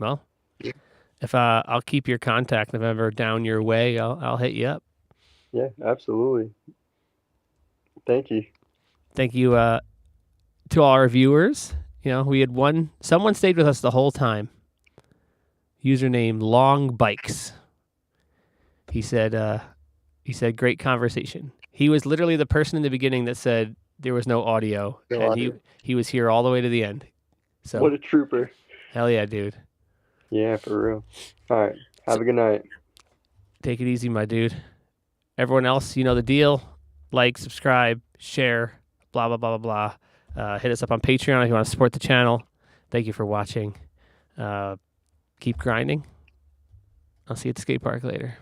Well, Yeah. if I'll keep your contact. If I'm ever down your way, I'll hit you up. Yeah, absolutely. Thank you. Thank you to all our viewers. We had someone stayed with us the whole time. Username Long Bikes. He said great conversation. He was literally the person in the beginning that said there was no audio, and he was here all the way to the end. So what a trooper. Hell yeah, dude. Yeah, for real. All right. Have a good night. Take it easy, my dude. Everyone else, you know the deal. Like, subscribe, share, blah, blah, blah, blah, blah. Hit us up on Patreon if you want to support the channel. Thank you for watching. Keep grinding. I'll see you at the skate park later.